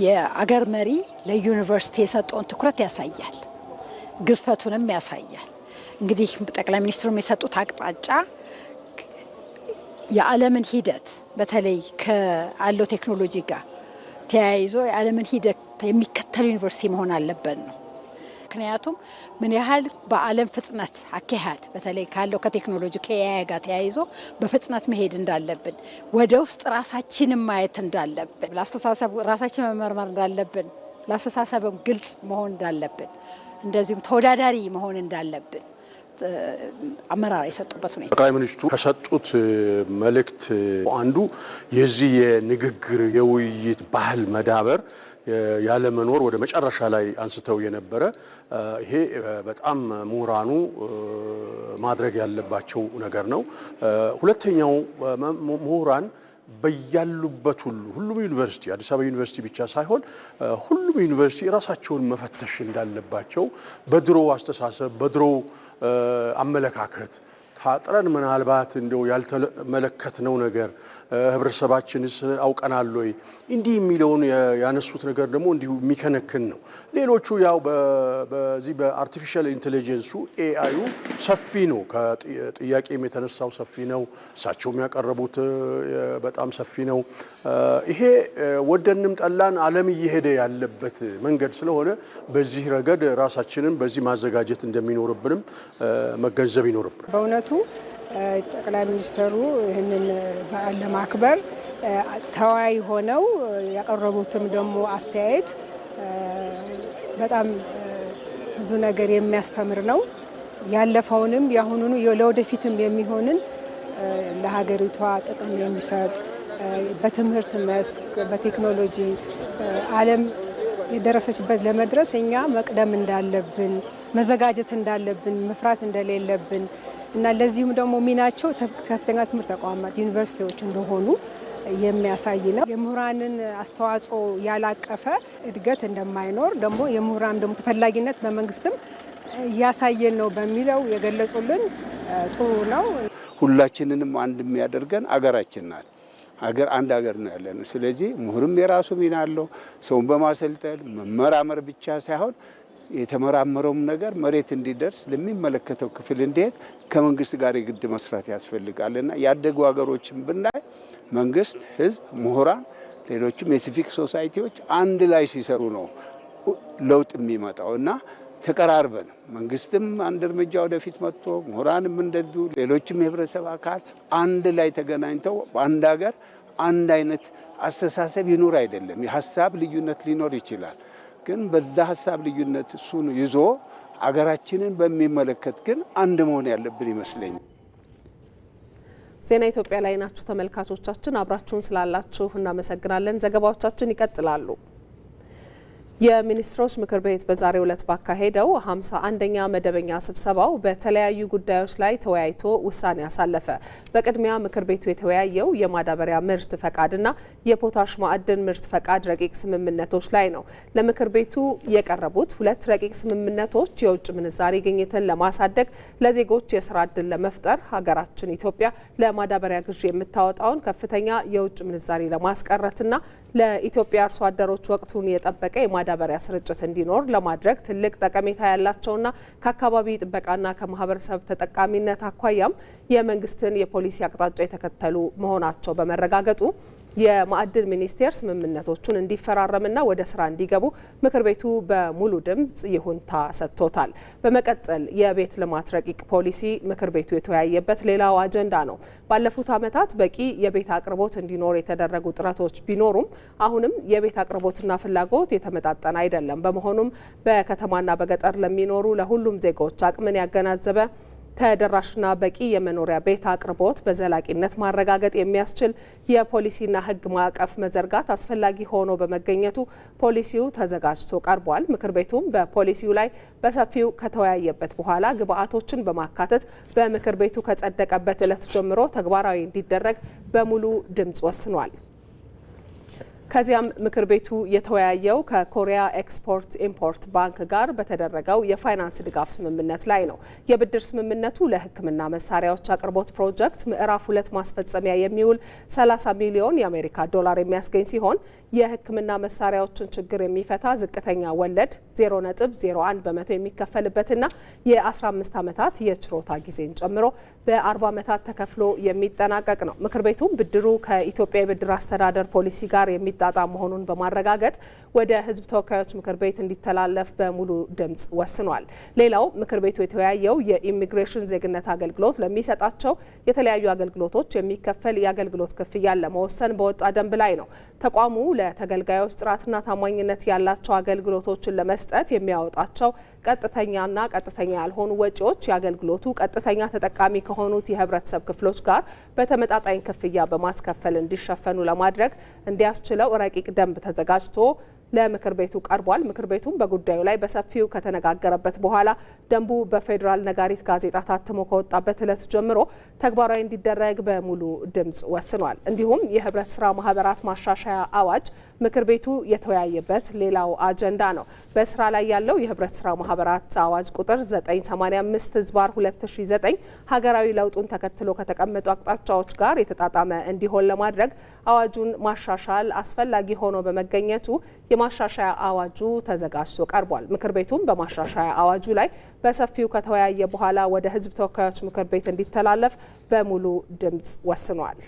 የአገር መሪ ለዩኒቨርሲቲ የሰጠውን ትኩረት ያሳያል፣ ግዝፈቱንም ያሳያል። እንግዲህ ጠቅላይ ሚኒስትሩም የሰጡት አቅጣጫ የዓለምን ሂደት በተለይ ከአለው ቴክኖሎጂ ጋር ተያይዞ የዓለምን ሂደት የሚከተል ዩኒቨርሲቲ መሆን አለበት ነው። ምክንያቱም ምን ያህል በዓለም ፍጥነት አካሄድ በተለይ ካለው ከቴክኖሎጂ ከኤአይ ጋር ተያይዞ በፍጥነት መሄድ እንዳለብን፣ ወደ ውስጥ ራሳችንን ማየት እንዳለብን፣ ለአስተሳሰብ ራሳችን መመርመር እንዳለብን፣ ለአስተሳሰብም ግልጽ መሆን እንዳለብን፣ እንደዚሁም ተወዳዳሪ መሆን እንዳለብን አመራር የሰጡበት ሁኔታ። ጠቅላይ ሚኒስትሩ ከሰጡት መልእክት አንዱ የዚህ የንግግር የውይይት ባህል መዳበር ያለ መኖር ወደ መጨረሻ ላይ አንስተው የነበረ ይሄ በጣም ምሁራኑ ማድረግ ያለባቸው ነገር ነው። ሁለተኛው ምሁራን በያሉበት ሁሉም ዩኒቨርሲቲ አዲስ አበባ ዩኒቨርሲቲ ብቻ ሳይሆን ሁሉም ዩኒቨርሲቲ ራሳቸውን መፈተሽ እንዳለባቸው በድሮ አስተሳሰብ በድሮ አመለካከት ታጥረን ምናልባት እንደው ያልተመለከትነው ነገር ህብረተሰባችንስ አውቀናል ወይ እንዲህ የሚለውን ያነሱት ነገር ደግሞ እንዲሁ የሚከነክን ነው። ሌሎቹ ያው በዚህ በአርቲፊሻል ኢንቴሊጀንሱ ኤአዩ ሰፊ ነው። ከጥያቄም የተነሳው ሰፊ ነው። እሳቸው የሚያቀርቡት በጣም ሰፊ ነው። ይሄ ወደንም ጠላን ዓለም እየሄደ ያለበት መንገድ ስለሆነ በዚህ ረገድ ራሳችንን በዚህ ማዘጋጀት እንደሚኖርብንም መገንዘብ ይኖርብናል። በእውነቱ ጠቅላይ ሚኒስትሩ ይህንን በዓል ለማክበር ተወያይ ሆነው ያቀረቡትም ደግሞ አስተያየት በጣም ብዙ ነገር የሚያስተምር ነው። ያለፈውንም ያሁኑን ለወደፊትም የሚሆንን ለሀገሪቷ ጥቅም የሚሰጥ በትምህርት መስክ በቴክኖሎጂ ዓለም የደረሰችበት ለመድረስ እኛ መቅደም እንዳለብን መዘጋጀት እንዳለብን መፍራት እንደሌለብን እና ለዚህም ደግሞ ሚናቸው ከፍተኛ ትምህርት ተቋማት ዩኒቨርሲቲዎች እንደሆኑ የሚያሳይ ነው። የምሁራንን አስተዋጽኦ ያላቀፈ እድገት እንደማይኖር ደግሞ የምሁራን ደግሞ ተፈላጊነት በመንግስትም እያሳየን ነው በሚለው የገለጹልን ጥሩ ነው። ሁላችንንም አንድ የሚያደርገን አገራችን ናት። አንድ ሀገር ነው ያለን። ስለዚህ ምሁርም የራሱ ሚና አለው። ሰውን በማሰልጠን መመራመር ብቻ ሳይሆን የተመራመረውም ነገር መሬት እንዲደርስ ለሚመለከተው ክፍል እንዲሄድ ከመንግስት ጋር የግድ መስራት ያስፈልጋልና ያደጉ ሀገሮችን ብናይ መንግስት፣ ህዝብ፣ ምሁራን፣ ሌሎችም የሲቪክ ሶሳይቲዎች አንድ ላይ ሲሰሩ ነው ለውጥ የሚመጣው እና ተቀራርበን መንግስትም አንድ እርምጃ ወደፊት መጥቶ ምሁራንም እንደዚሁ ሌሎችም የህብረተሰብ አካል አንድ ላይ ተገናኝተው በአንድ ሀገር አንድ አይነት አስተሳሰብ ይኖር አይደለም። የሀሳብ ልዩነት ሊኖር ይችላል፣ ግን በዛ ሀሳብ ልዩነት እሱን ይዞ አገራችንን በሚመለከት ግን አንድ መሆን ያለብን ይመስለኛል። ዜና ኢትዮጵያ ላይ ናችሁ ተመልካቾቻችን፣ አብራችሁን ስላላችሁ እናመሰግናለን። ዘገባዎቻችን ይቀጥላሉ። የሚኒስትሮች ምክር ቤት በዛሬው ዕለት ባካሄደው 51ኛ መደበኛ ስብሰባው በተለያዩ ጉዳዮች ላይ ተወያይቶ ውሳኔ አሳለፈ። በቅድሚያ ምክር ቤቱ የተወያየው የማዳበሪያ ምርት ፈቃድና የፖታሽ ማዕድን ምርት ፈቃድ ረቂቅ ስምምነቶች ላይ ነው። ለምክር ቤቱ የቀረቡት ሁለት ረቂቅ ስምምነቶች የውጭ ምንዛሪ ግኝትን ለማሳደግ፣ ለዜጎች የስራ ዕድል ለመፍጠር፣ ሀገራችን ኢትዮጵያ ለማዳበሪያ ግዢ የምታወጣውን ከፍተኛ የውጭ ምንዛሪ ለማስቀረትና ለኢትዮጵያ አርሶ አደሮች ወቅቱን የጠበቀ የማዳበሪያ ስርጭት እንዲኖር ለማድረግ ትልቅ ጠቀሜታ ያላቸውና ከአካባቢ ጥበቃና ከማህበረሰብ ተጠቃሚነት አኳያም የመንግስትን የፖሊሲ አቅጣጫ የተከተሉ መሆናቸው በመረጋገጡ የማዕድን ሚኒስቴር ስምምነቶቹን እንዲፈራረምና ወደ ስራ እንዲገቡ ምክር ቤቱ በሙሉ ድምጽ ይሁንታ ሰጥቶታል። በመቀጠል የቤት ልማት ረቂቅ ፖሊሲ ምክር ቤቱ የተወያየበት ሌላው አጀንዳ ነው። ባለፉት ዓመታት በቂ የቤት አቅርቦት እንዲኖር የተደረጉ ጥረቶች ቢኖሩም አሁንም የቤት አቅርቦትና ፍላጎት የተመጣጠነ አይደለም። በመሆኑም በከተማና በገጠር ለሚኖሩ ለሁሉም ዜጎች አቅምን ያገናዘበ ተደራሽና በቂ የመኖሪያ ቤት አቅርቦት በዘላቂነት ማረጋገጥ የሚያስችል የፖሊሲና ሕግ ማዕቀፍ መዘርጋት አስፈላጊ ሆኖ በመገኘቱ ፖሊሲው ተዘጋጅቶ ቀርቧል። ምክር ቤቱም በፖሊሲው ላይ በሰፊው ከተወያየበት በኋላ ግብአቶችን በማካተት በምክር ቤቱ ከጸደቀበት ዕለት ጀምሮ ተግባራዊ እንዲደረግ በሙሉ ድምጽ ወስኗል። ከዚያም ምክር ቤቱ የተወያየው ከኮሪያ ኤክስፖርት ኢምፖርት ባንክ ጋር በተደረገው የፋይናንስ ድጋፍ ስምምነት ላይ ነው። የብድር ስምምነቱ ለሕክምና መሳሪያዎች አቅርቦት ፕሮጀክት ምዕራፍ 2 ማስፈጸሚያ የሚውል 30 ሚሊዮን የአሜሪካ ዶላር የሚያስገኝ ሲሆን የሕክምና መሳሪያዎችን ችግር የሚፈታ ዝቅተኛ ወለድ 0.01 በመቶ የሚከፈልበትና የ15 ዓመታት የችሮታ ጊዜን ጨምሮ በ40 ዓመታት ተከፍሎ የሚጠናቀቅ ነው። ምክር ቤቱም ብድሩ ከኢትዮጵያ የብድር አስተዳደር ፖሊሲ ጋር የሚጣጣም መሆኑን በማረጋገጥ ወደ ሕዝብ ተወካዮች ምክር ቤት እንዲተላለፍ በሙሉ ድምጽ ወስኗል። ሌላው ምክር ቤቱ የተወያየው የኢሚግሬሽን ዜግነት አገልግሎት ለሚሰጣቸው የተለያዩ አገልግሎቶች የሚከፈል የአገልግሎት ክፍያን ለመወሰን በወጣ ደንብ ላይ ነው። ተቋሙ ለተገልጋዮች ጥራትና ታማኝነት ያላቸው አገልግሎቶችን ለመስጠት የሚያወጣቸው ቀጥተኛና ቀጥተኛ ያልሆኑ ወጪዎች የአገልግሎቱ ቀጥተኛ ተጠቃሚ ከሆኑት የህብረተሰብ ክፍሎች ጋር በተመጣጣኝ ክፍያ በማስከፈል እንዲሸፈኑ ለማድረግ እንዲያስችለው ረቂቅ ደንብ ተዘጋጅቶ ለምክር ቤቱ ቀርቧል። ምክር ቤቱም በጉዳዩ ላይ በሰፊው ከተነጋገረበት በኋላ ደንቡ በፌዴራል ነጋሪት ጋዜጣ ታትሞ ከወጣበት ዕለት ጀምሮ ተግባራዊ እንዲደረግ በሙሉ ድምጽ ወስኗል። እንዲሁም የህብረት ስራ ማህበራት ማሻሻያ አዋጅ ምክር ቤቱ የተወያየበት ሌላው አጀንዳ ነው። በስራ ላይ ያለው የህብረት ስራ ማህበራት አዋጅ ቁጥር 985/2009 ሀገራዊ ለውጡን ተከትሎ ከተቀመጡ አቅጣጫዎች ጋር የተጣጣመ እንዲሆን ለማድረግ አዋጁን ማሻሻል አስፈላጊ ሆኖ በመገኘቱ የማሻሻያ አዋጁ ተዘጋጅቶ ቀርቧል። ምክር ቤቱም በማሻሻያ አዋጁ ላይ በሰፊው ከተወያየ በኋላ ወደ ህዝብ ተወካዮች ምክር ቤት እንዲተላለፍ በሙሉ ድምጽ ወስኗል።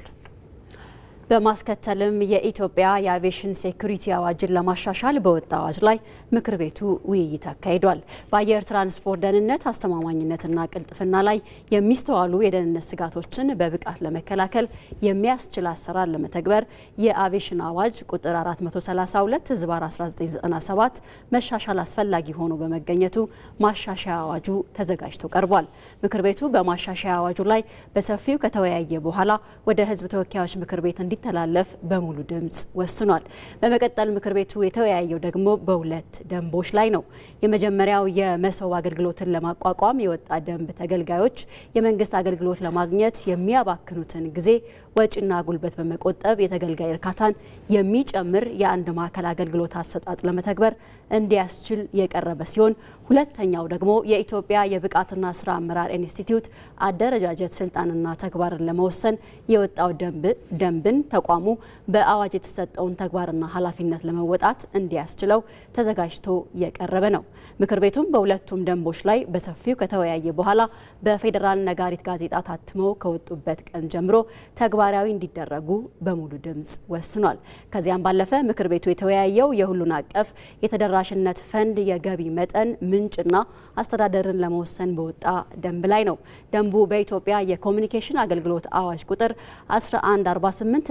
በማስከተልም የኢትዮጵያ የአቪዬሽን ሴኩሪቲ አዋጅን ለማሻሻል በወጣ አዋጅ ላይ ምክር ቤቱ ውይይት አካሂዷል። በአየር ትራንስፖርት ደህንነት አስተማማኝነትና ቅልጥፍና ላይ የሚስተዋሉ የደህንነት ስጋቶችን በብቃት ለመከላከል የሚያስችል አሰራር ለመተግበር የአቪዬሽን አዋጅ ቁጥር 432/1997 መሻሻል አስፈላጊ ሆኖ በመገኘቱ ማሻሻያ አዋጁ ተዘጋጅቶ ቀርቧል። ምክር ቤቱ በማሻሻያ አዋጁ ላይ በሰፊው ከተወያየ በኋላ ወደ ህዝብ ተወካዮች ምክር ቤት እንዲተላለፍ በሙሉ ድምጽ ወስኗል። በመቀጠል ምክር ቤቱ የተወያየው ደግሞ በሁለት ደንቦች ላይ ነው። የመጀመሪያው የመሶብ አገልግሎትን ለማቋቋም የወጣ ደንብ ተገልጋዮች የመንግስት አገልግሎት ለማግኘት የሚያባክኑትን ጊዜ ወጪና ጉልበት በመቆጠብ የተገልጋይ እርካታን የሚጨምር የአንድ ማዕከል አገልግሎት አሰጣጥ ለመተግበር እንዲያስችል የቀረበ ሲሆን ሁለተኛው ደግሞ የኢትዮጵያ የብቃትና ስራ አመራር ኢንስቲትዩት አደረጃጀት ስልጣንና ተግባርን ለመወሰን የወጣው ደንብን ተቋሙ በአዋጅ የተሰጠውን ተግባርና ኃላፊነት ለመወጣት እንዲያስችለው ተዘጋጅቶ የቀረበ ነው። ምክር ቤቱም በሁለቱም ደንቦች ላይ በሰፊው ከተወያየ በኋላ በፌዴራል ነጋሪት ጋዜጣ ታትመው ከወጡበት ቀን ጀምሮ ተግባራዊ እንዲደረጉ በሙሉ ድምጽ ወስኗል። ከዚያም ባለፈ ምክር ቤቱ የተወያየው የሁሉን አቀፍ የተደራሽነት ፈንድ የገቢ መጠን ምንጭና አስተዳደርን ለመወሰን በወጣ ደንብ ላይ ነው። ደንቡ በኢትዮጵያ የኮሚኒኬሽን አገልግሎት አዋጅ ቁጥር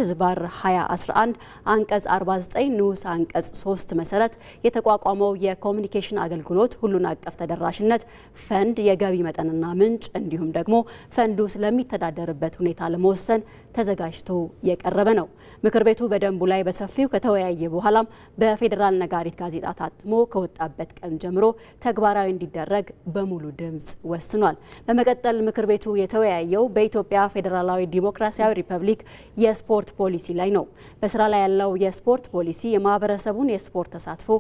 1148/2011 አንቀጽ 49 ንዑስ አንቀጽ 3 መሰረት የተቋቋመው የኮሚኒኬሽን አገልግሎት ሁሉን አቀፍ ተደራሽነት ፈንድ የገቢ መጠንና ምንጭ እንዲሁም ደግሞ ፈንዱ ስለሚተዳደርበት ሁኔታ ለመወሰን ተዘጋጅቶ የቀረበ ነው። ምክር ቤቱ በደንቡ ላይ በሰፊው ከተወያየ በኋላም በፌዴራል ነጋሪት ጋዜጣ ታትሞ ከወጣበት ቀን ጀምሮ ተግባራዊ እንዲደረግ በሙሉ ድምጽ ወስኗል። በመቀጠል ምክር ቤቱ የተወያየው በኢትዮጵያ ፌዴራላዊ ዲሞክራሲያዊ ሪፐብሊክ የስፖርት ፖሊሲ ላይ ነው። በስራ ላይ ያለው የስፖርት ፖሊሲ የማህበረሰቡን የስፖርት ተሳትፎ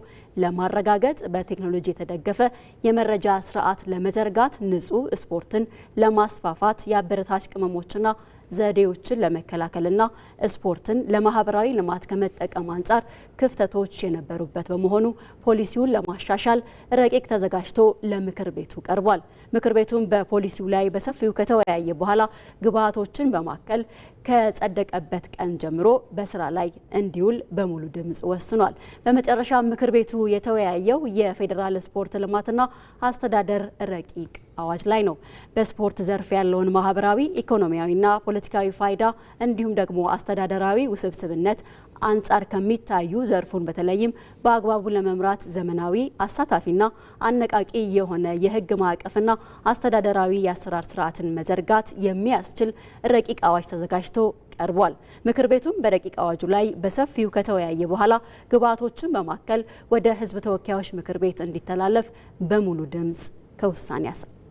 ለማረጋገጥ በቴክኖሎጂ የተደገፈ የመረጃ ስርዓት ለመዘርጋት ንጹህ ስፖርትን ለማስፋፋት የአበረታች ቅመሞችና ዘዴዎችን ለመከላከልና ስፖርትን ለማህበራዊ ልማት ከመጠቀም አንጻር ክፍተቶች የነበሩበት በመሆኑ ፖሊሲውን ለማሻሻል ረቂቅ ተዘጋጅቶ ለምክር ቤቱ ቀርቧል። ምክር ቤቱም በፖሊሲው ላይ በሰፊው ከተወያየ በኋላ ግብዓቶችን በማከል ከጸደቀበት ቀን ጀምሮ በስራ ላይ እንዲውል በሙሉ ድምጽ ወስኗል። በመጨረሻ ምክር ቤቱ የተወያየው የፌዴራል ስፖርት ልማትና አስተዳደር ረቂቅ አዋጅ ላይ ነው። በስፖርት ዘርፍ ያለውን ማህበራዊ፣ ኢኮኖሚያዊና ፖለቲካዊ ፋይዳ እንዲሁም ደግሞ አስተዳደራዊ ውስብስብነት አንጻር ከሚታዩ ዘርፉን በተለይም በአግባቡ ለመምራት ዘመናዊ፣ አሳታፊና አነቃቂ የሆነ የህግ ማዕቀፍና አስተዳደራዊ የአሰራር ስርዓትን መዘርጋት የሚያስችል ረቂቅ አዋጅ ተዘጋጅቶ ቀርቧል። ምክር ቤቱም በረቂቅ አዋጁ ላይ በሰፊው ከተወያየ በኋላ ግብዓቶችን በማከል ወደ ህዝብ ተወካዮች ምክር ቤት እንዲተላለፍ በሙሉ ድምጽ ከውሳኔ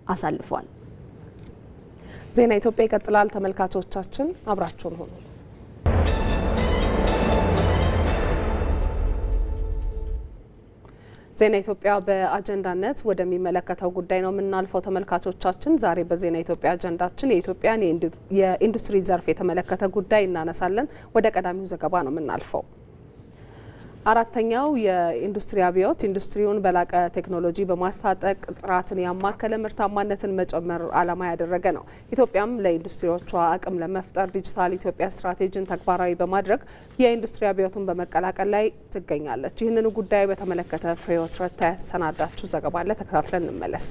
አሳልፏል። ዜና ኢትዮጵያ ይቀጥላል። ተመልካቾቻችን አብራችሁን ሆኑ። ዜና ኢትዮጵያ በአጀንዳነት ወደሚመለከተው ጉዳይ ነው የምናልፈው። ተመልካቾቻችን ዛሬ በዜና ኢትዮጵያ አጀንዳችን የኢትዮጵያን የኢንዱስትሪ ዘርፍ የተመለከተ ጉዳይ እናነሳለን። ወደ ቀዳሚው ዘገባ ነው የምናልፈው። አራተኛው የኢንዱስትሪ አብዮት ኢንዱስትሪውን በላቀ ቴክኖሎጂ በማስታጠቅ ጥራትን ያማከለ ምርታማነትን መጨመር ዓላማ ያደረገ ነው። ኢትዮጵያም ለኢንዱስትሪዎቿ አቅም ለመፍጠር ዲጂታል ኢትዮጵያ ስትራቴጂን ተግባራዊ በማድረግ የኢንዱስትሪ አብዮቱን በመቀላቀል ላይ ትገኛለች። ይህንኑ ጉዳይ በተመለከተ ፍሬህይወት ረታ ያሰናዳችሁ ዘገባ አለ። ተከታትለን እንመለስ።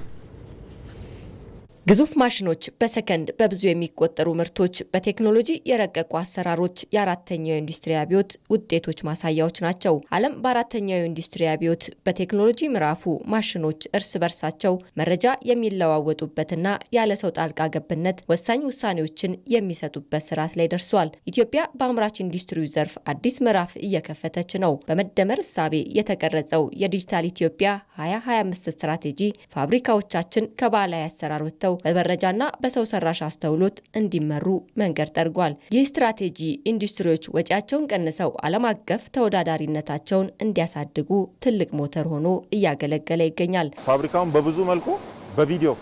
ግዙፍ ማሽኖች፣ በሰከንድ በብዙ የሚቆጠሩ ምርቶች፣ በቴክኖሎጂ የረቀቁ አሰራሮች የአራተኛው የኢንዱስትሪ አብዮት ውጤቶች ማሳያዎች ናቸው። ዓለም በአራተኛው የኢንዱስትሪ አብዮት በቴክኖሎጂ ምዕራፉ ማሽኖች እርስ በርሳቸው መረጃ የሚለዋወጡበትና ያለ ሰው ጣልቃ ገብነት ወሳኝ ውሳኔዎችን የሚሰጡበት ስርዓት ላይ ደርሷል። ኢትዮጵያ በአምራች ኢንዱስትሪው ዘርፍ አዲስ ምዕራፍ እየከፈተች ነው። በመደመር እሳቤ የተቀረጸው የዲጂታል ኢትዮጵያ 2025 ስትራቴጂ ፋብሪካዎቻችን ከባህላዊ አሰራር ወጥተው በመረጃና በሰው ሰራሽ አስተውሎት እንዲመሩ መንገድ ጠርጓል። ይህ ስትራቴጂ ኢንዱስትሪዎች ወጪያቸውን ቀንሰው ዓለም አቀፍ ተወዳዳሪነታቸውን እንዲያሳድጉ ትልቅ ሞተር ሆኖ እያገለገለ ይገኛል። ፋብሪካውን በብዙ መልኩ በቪዲዮ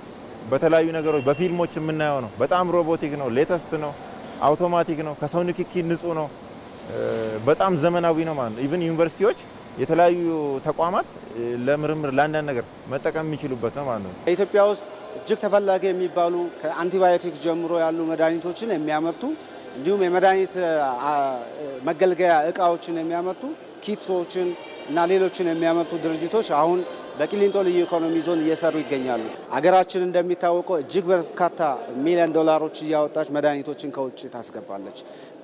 በተለያዩ ነገሮች በፊልሞች የምናየው ነው። በጣም ሮቦቲክ ነው፣ ሌተስት ነው፣ አውቶማቲክ ነው፣ ከሰው ንክኪ ንጹህ ነው፣ በጣም ዘመናዊ ነው ማለት ነው። ኢቭን ዩኒቨርሲቲዎች የተለያዩ ተቋማት ለምርምር ለአንዳንድ ነገር መጠቀም የሚችሉበት ነው ማለት ነው። ኢትዮጵያ ውስጥ እጅግ ተፈላጊ የሚባሉ ከአንቲባዮቲክስ ጀምሮ ያሉ መድኃኒቶችን የሚያመርቱ እንዲሁም የመድኃኒት መገልገያ እቃዎችን የሚያመርቱ ኪትሶችን እና ሌሎችን የሚያመርቱ ድርጅቶች አሁን በቂሊንጦ ልዩ ኢኮኖሚ ዞን እየሰሩ ይገኛሉ። አገራችን እንደሚታወቀው እጅግ በርካታ ሚሊዮን ዶላሮች እያወጣች መድኃኒቶችን ከውጭ ታስገባለች።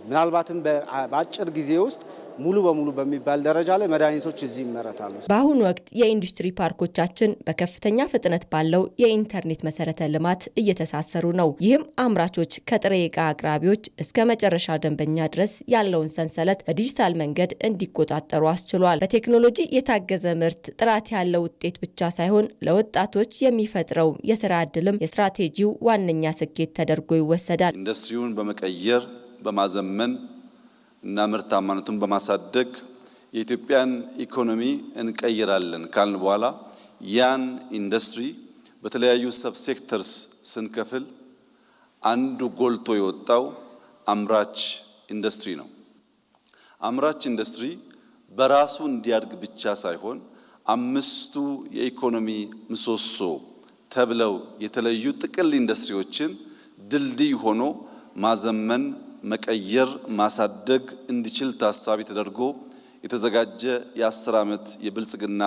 ምናልባትም በአጭር ጊዜ ውስጥ ሙሉ በሙሉ በሚባል ደረጃ ላይ መድኃኒቶች እዚህ ይመረታሉ። በአሁኑ ወቅት የኢንዱስትሪ ፓርኮቻችን በከፍተኛ ፍጥነት ባለው የኢንተርኔት መሰረተ ልማት እየተሳሰሩ ነው። ይህም አምራቾች ከጥሬ ዕቃ አቅራቢዎች እስከ መጨረሻ ደንበኛ ድረስ ያለውን ሰንሰለት በዲጂታል መንገድ እንዲቆጣጠሩ አስችሏል። በቴክኖሎጂ የታገዘ ምርት ጥራት ያለው ውጤት ብቻ ሳይሆን ለወጣቶች የሚፈጥረው የስራ ዕድልም የስትራቴጂው ዋነኛ ስኬት ተደርጎ ይወሰዳል። ኢንዱስትሪውን በመቀየር በማዘመን እና ምርታማነቱን በማሳደግ የኢትዮጵያን ኢኮኖሚ እንቀይራለን ካልን በኋላ ያን ኢንዱስትሪ በተለያዩ ሰብ ሴክተርስ ስንከፍል አንዱ ጎልቶ የወጣው አምራች ኢንዱስትሪ ነው። አምራች ኢንዱስትሪ በራሱ እንዲያድግ ብቻ ሳይሆን አምስቱ የኢኮኖሚ ምሰሶ ተብለው የተለዩ ጥቅል ኢንዱስትሪዎችን ድልድይ ሆኖ ማዘመን መቀየር ማሳደግ እንዲችል ታሳቢ ተደርጎ የተዘጋጀ የ10 ዓመት የብልጽግና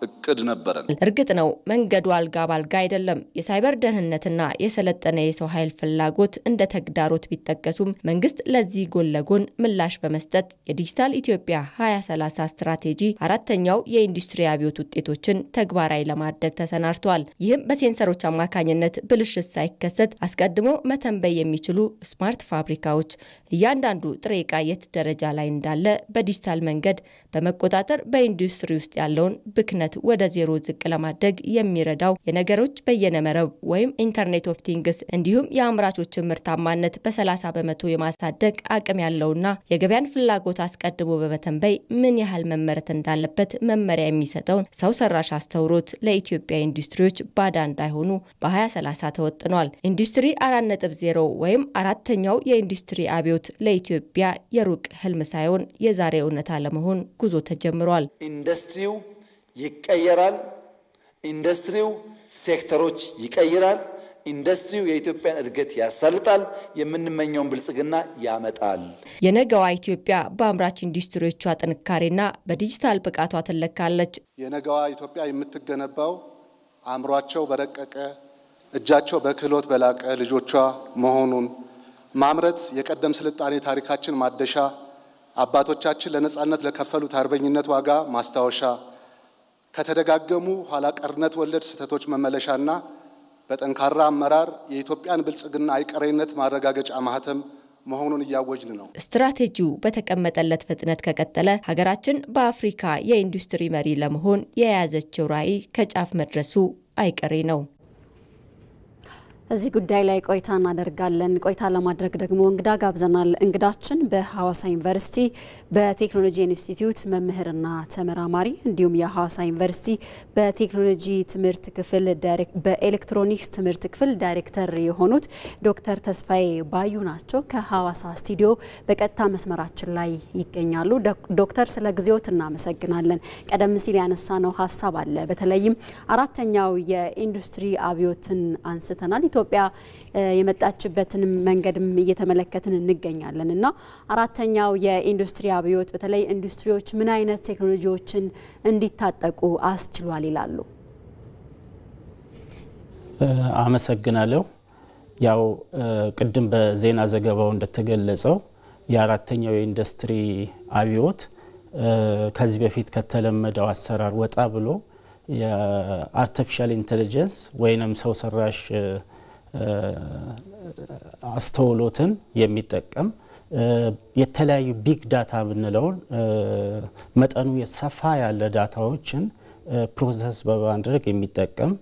እቅድ ነበረን። እርግጥ ነው መንገዱ አልጋ ባልጋ አይደለም። የሳይበር ደህንነትና የሰለጠነ የሰው ኃይል ፍላጎት እንደ ተግዳሮት ቢጠቀሱም መንግስት ለዚህ ጎን ለጎን ምላሽ በመስጠት የዲጂታል ኢትዮጵያ 2030 ስትራቴጂ አራተኛው የኢንዱስትሪ አብዮት ውጤቶችን ተግባራዊ ለማድረግ ተሰናድቷል። ይህም በሴንሰሮች አማካኝነት ብልሽት ሳይከሰት አስቀድሞ መተንበይ የሚችሉ ስማርት ፋብሪካዎች እያንዳንዱ ጥሬ ዕቃ የት ደረጃ ላይ እንዳለ በዲጂታል መንገድ በመቆጣጠር በኢንዱስትሪ ውስጥ ያለውን ብክነት ወደ ዜሮ ዝቅ ለማድረግ የሚረዳው የነገሮች በየነመረብ ወይም ኢንተርኔት ኦፍ ቲንግስ እንዲሁም የአምራቾችን ምርታማነት በ30 በመቶ የማሳደግ አቅም ያለውና የገበያን ፍላጎት አስቀድሞ በመተንበይ ምን ያህል መመረት እንዳለበት መመሪያ የሚሰጠውን ሰው ሰራሽ አስተውሎት ለኢትዮጵያ ኢንዱስትሪዎች ባዳ እንዳይሆኑ በ2030 ተወጥኗል። ኢንዱስትሪ 4.0 ወይም አራተኛው የኢንዱስትሪ አብዮት ለኢትዮጵያ የሩቅ ህልም ሳይሆን የዛሬ እውነታ ለመሆን ጉዞ ተጀምሯል። ኢንዱስትሪው ይቀየራል። ኢንዱስትሪው ሴክተሮች ይቀይራል። ኢንዱስትሪው የኢትዮጵያን እድገት ያሳልጣል። የምንመኘውን ብልጽግና ያመጣል። የነገዋ ኢትዮጵያ በአምራች ኢንዱስትሪዎቿ ጥንካሬና በዲጂታል ብቃቷ ትለካለች። የነገዋ ኢትዮጵያ የምትገነባው አእምሯቸው በረቀቀ እጃቸው በክህሎት በላቀ ልጆቿ መሆኑን ማምረት የቀደም ስልጣኔ ታሪካችን ማደሻ፣ አባቶቻችን ለነጻነት ለከፈሉት አርበኝነት ዋጋ ማስታወሻ፣ ከተደጋገሙ ኋላ ቀርነት ወለድ ስህተቶች መመለሻና በጠንካራ አመራር የኢትዮጵያን ብልጽግና አይቀሬነት ማረጋገጫ ማህተም መሆኑን እያወጅን ነው። ስትራቴጂው በተቀመጠለት ፍጥነት ከቀጠለ ሀገራችን በአፍሪካ የኢንዱስትሪ መሪ ለመሆን የያዘችው ራዕይ ከጫፍ መድረሱ አይቀሬ ነው። እዚህ ጉዳይ ላይ ቆይታ እናደርጋለን። ቆይታ ለማድረግ ደግሞ እንግዳ ጋብዘናል። እንግዳችን በሐዋሳ ዩኒቨርሲቲ በቴክኖሎጂ ኢንስቲትዩት መምህርና ተመራማሪ እንዲሁም የሐዋሳ ዩኒቨርሲቲ በቴክኖሎጂ ትምህርት ክፍል በኤሌክትሮኒክስ ትምህርት ክፍል ዳይሬክተር የሆኑት ዶክተር ተስፋዬ ባዩ ናቸው። ከሐዋሳ ስቱዲዮ በቀጥታ መስመራችን ላይ ይገኛሉ። ዶክተር ስለ ጊዜዎት እናመሰግናለን። ቀደም ሲል ያነሳነው ሀሳብ አለ። በተለይም አራተኛው የኢንዱስትሪ አብዮትን አንስተናል። ኢትዮጵያ የመጣችበትን መንገድም እየተመለከትን እንገኛለን እና አራተኛው የኢንዱስትሪ አብዮት በተለይ ኢንዱስትሪዎች ምን አይነት ቴክኖሎጂዎችን እንዲታጠቁ አስችሏል ይላሉ? አመሰግናለሁ። ያው ቅድም በዜና ዘገባው እንደተገለጸው የአራተኛው የኢንዱስትሪ አብዮት ከዚህ በፊት ከተለመደው አሰራር ወጣ ብሎ የአርቲፊሻል ኢንተለጀንስ ወይንም ሰው ሰራሽ አስተውሎትን የሚጠቀም የተለያዩ ቢግ ዳታ ብንለውን መጠኑ የሰፋ ያለ ዳታዎችን ፕሮሰስ በማድረግ የሚጠቀም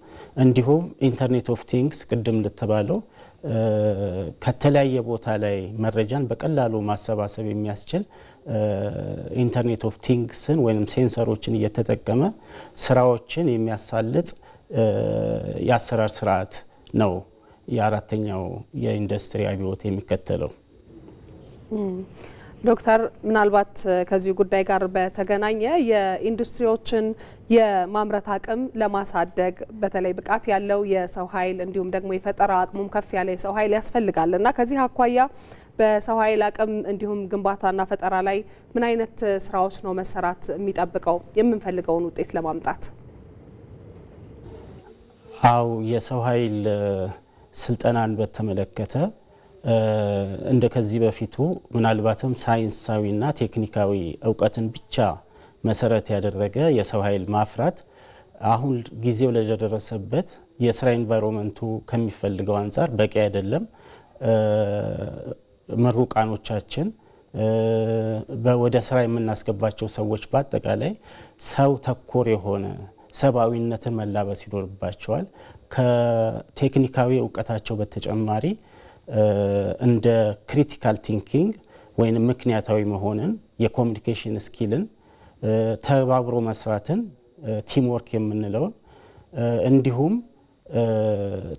እንዲሁም ኢንተርኔት ኦፍ ቲንግስ ቅድም እንደተባለው ከተለያየ ቦታ ላይ መረጃን በቀላሉ ማሰባሰብ የሚያስችል ኢንተርኔት ኦፍ ቲንግስን ወይም ሴንሰሮችን እየተጠቀመ ስራዎችን የሚያሳልጥ የአሰራር ስርዓት ነው የአራተኛው የኢንዱስትሪ አብዮት የሚከተለው። ዶክተር ምናልባት ከዚህ ጉዳይ ጋር በተገናኘ የኢንዱስትሪዎችን የማምረት አቅም ለማሳደግ በተለይ ብቃት ያለው የሰው ኃይል እንዲሁም ደግሞ የፈጠራ አቅሙም ከፍ ያለ የሰው ኃይል ያስፈልጋል እና ከዚህ አኳያ በሰው ኃይል አቅም እንዲሁም ግንባታና ፈጠራ ላይ ምን አይነት ስራዎች ነው መሰራት የሚጠብቀው የምንፈልገውን ውጤት ለማምጣት? አው የሰው ኃይል ስልጠናን በተመለከተ እንደ ከዚህ በፊቱ ምናልባትም ሳይንሳዊና ቴክኒካዊ እውቀትን ብቻ መሰረት ያደረገ የሰው ኃይል ማፍራት አሁን ጊዜው ለደረሰበት የስራ ኢንቫይሮንመንቱ ከሚፈልገው አንፃር በቂ አይደለም። ምሩቃኖቻችን ወደ ስራ የምናስገባቸው ሰዎች በአጠቃላይ ሰው ተኮር የሆነ ሰብአዊነትን መላበስ ይኖርባቸዋል። ከቴክኒካዊ እውቀታቸው በተጨማሪ እንደ ክሪቲካል ቲንኪንግ ወይም ምክንያታዊ መሆንን፣ የኮሚኒኬሽን ስኪልን፣ ተባብሮ መስራትን፣ ቲምወርክ የምንለውን እንዲሁም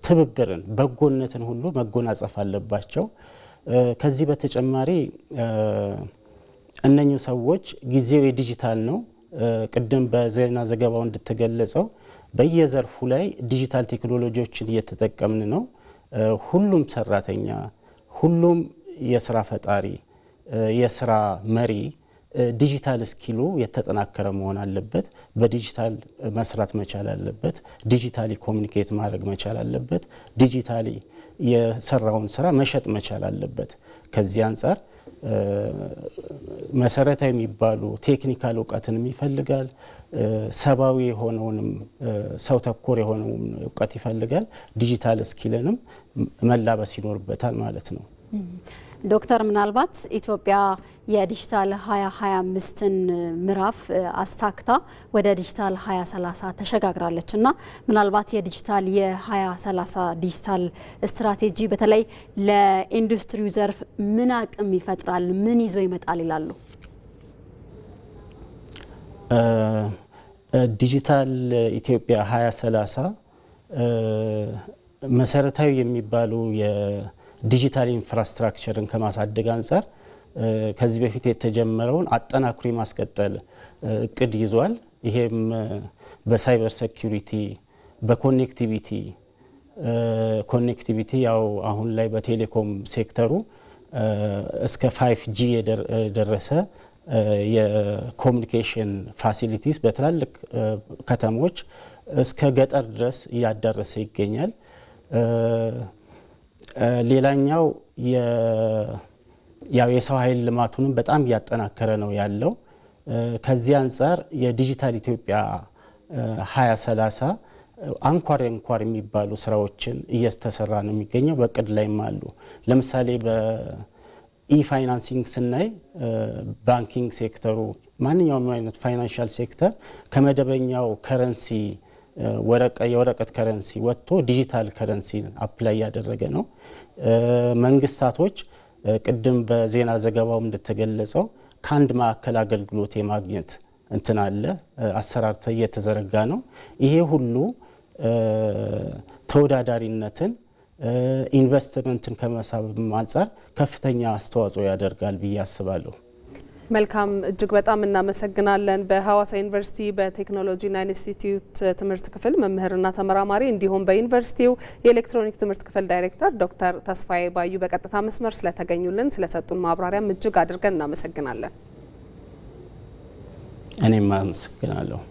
ትብብርን፣ በጎነትን ሁሉ መጎናጸፍ አለባቸው። ከዚህ በተጨማሪ እነኚህ ሰዎች ጊዜው የዲጂታል ነው። ቅድም በዜና ዘገባው እንደተገለጸው በየዘርፉ ላይ ዲጂታል ቴክኖሎጂዎችን እየተጠቀምን ነው። ሁሉም ሰራተኛ፣ ሁሉም የስራ ፈጣሪ፣ የስራ መሪ ዲጂታል ስኪሉ የተጠናከረ መሆን አለበት። በዲጂታል መስራት መቻል አለበት። ዲጂታሊ ኮሚኒኬት ማድረግ መቻል አለበት። ዲጂታሊ የሰራውን ስራ መሸጥ መቻል አለበት። ከዚህ አንጻር መሰረታዊ የሚባሉ ቴክኒካል እውቀትንም ይፈልጋል። ሰብአዊ የሆነውንም ሰው ተኮር የሆነውን እውቀት ይፈልጋል። ዲጂታል ስኪልንም መላበስ ይኖርበታል ማለት ነው። ዶክተር ምናልባት ኢትዮጵያ የዲጂታል 2025ን ምዕራፍ አሳክታ ወደ ዲጂታል 2030 ተሸጋግራለች እና ምናልባት የዲጂታል የ2030 ዲጂታል ስትራቴጂ በተለይ ለኢንዱስትሪው ዘርፍ ምን አቅም ይፈጥራል፣ ምን ይዞ ይመጣል ይላሉ? ዲጂታል ኢትዮጵያ 2030 መሰረታዊ የሚባሉ ዲጂታል ኢንፍራስትራክቸርን ከማሳደግ አንጻር ከዚህ በፊት የተጀመረውን አጠናክሮ ማስቀጠል እቅድ ይዟል። ይሄም በሳይበር ሴኩሪቲ፣ ኮኔክቲቪቲ ያው አሁን ላይ በቴሌኮም ሴክተሩ እስከ 5G የደረሰ የኮሚኒኬሽን ፋሲሊቲስ በትላልቅ ከተሞች እስከ ገጠር ድረስ እያዳረሰ ይገኛል። ሌላኛው ያው የሰው ኃይል ልማቱንም በጣም እያጠናከረ ነው ያለው። ከዚህ አንጻር የዲጂታል ኢትዮጵያ 2030 አንኳር የሚባሉ ስራዎችን እየተሰራ ነው የሚገኘው። በቅድ ላይም አሉ። ለምሳሌ በኢፋይናንሲንግ ስናይ ባንኪንግ ሴክተሩ፣ ማንኛውም አይነት ፋይናንሻል ሴክተር ከመደበኛው ከረንሲ የወረቀት ከረንሲ ወጥቶ ዲጂታል ከረንሲ አፕላይ ያደረገ ነው። መንግስታቶች ቅድም በዜና ዘገባው እንደተገለጸው ከአንድ ማዕከል አገልግሎት የማግኘት እንትን አለ፣ አሰራር እየተዘረጋ ነው። ይሄ ሁሉ ተወዳዳሪነትን፣ ኢንቨስትመንትን ከመሳብ አንጻር ከፍተኛ አስተዋጽኦ ያደርጋል ብዬ አስባለሁ። መልካም፣ እጅግ በጣም እናመሰግናለን። በሐዋሳ ዩኒቨርሲቲ በቴክኖሎጂና ኢንስቲትዩት ትምህርት ክፍል መምህርና ተመራማሪ እንዲሁም በዩኒቨርሲቲው የኤሌክትሮኒክ ትምህርት ክፍል ዳይሬክተር ዶክተር ተስፋዬ ባዩ በቀጥታ መስመር ስለተገኙልን ስለሰጡን ማብራሪያም እጅግ አድርገን እናመሰግናለን። እኔም አመሰግናለሁ።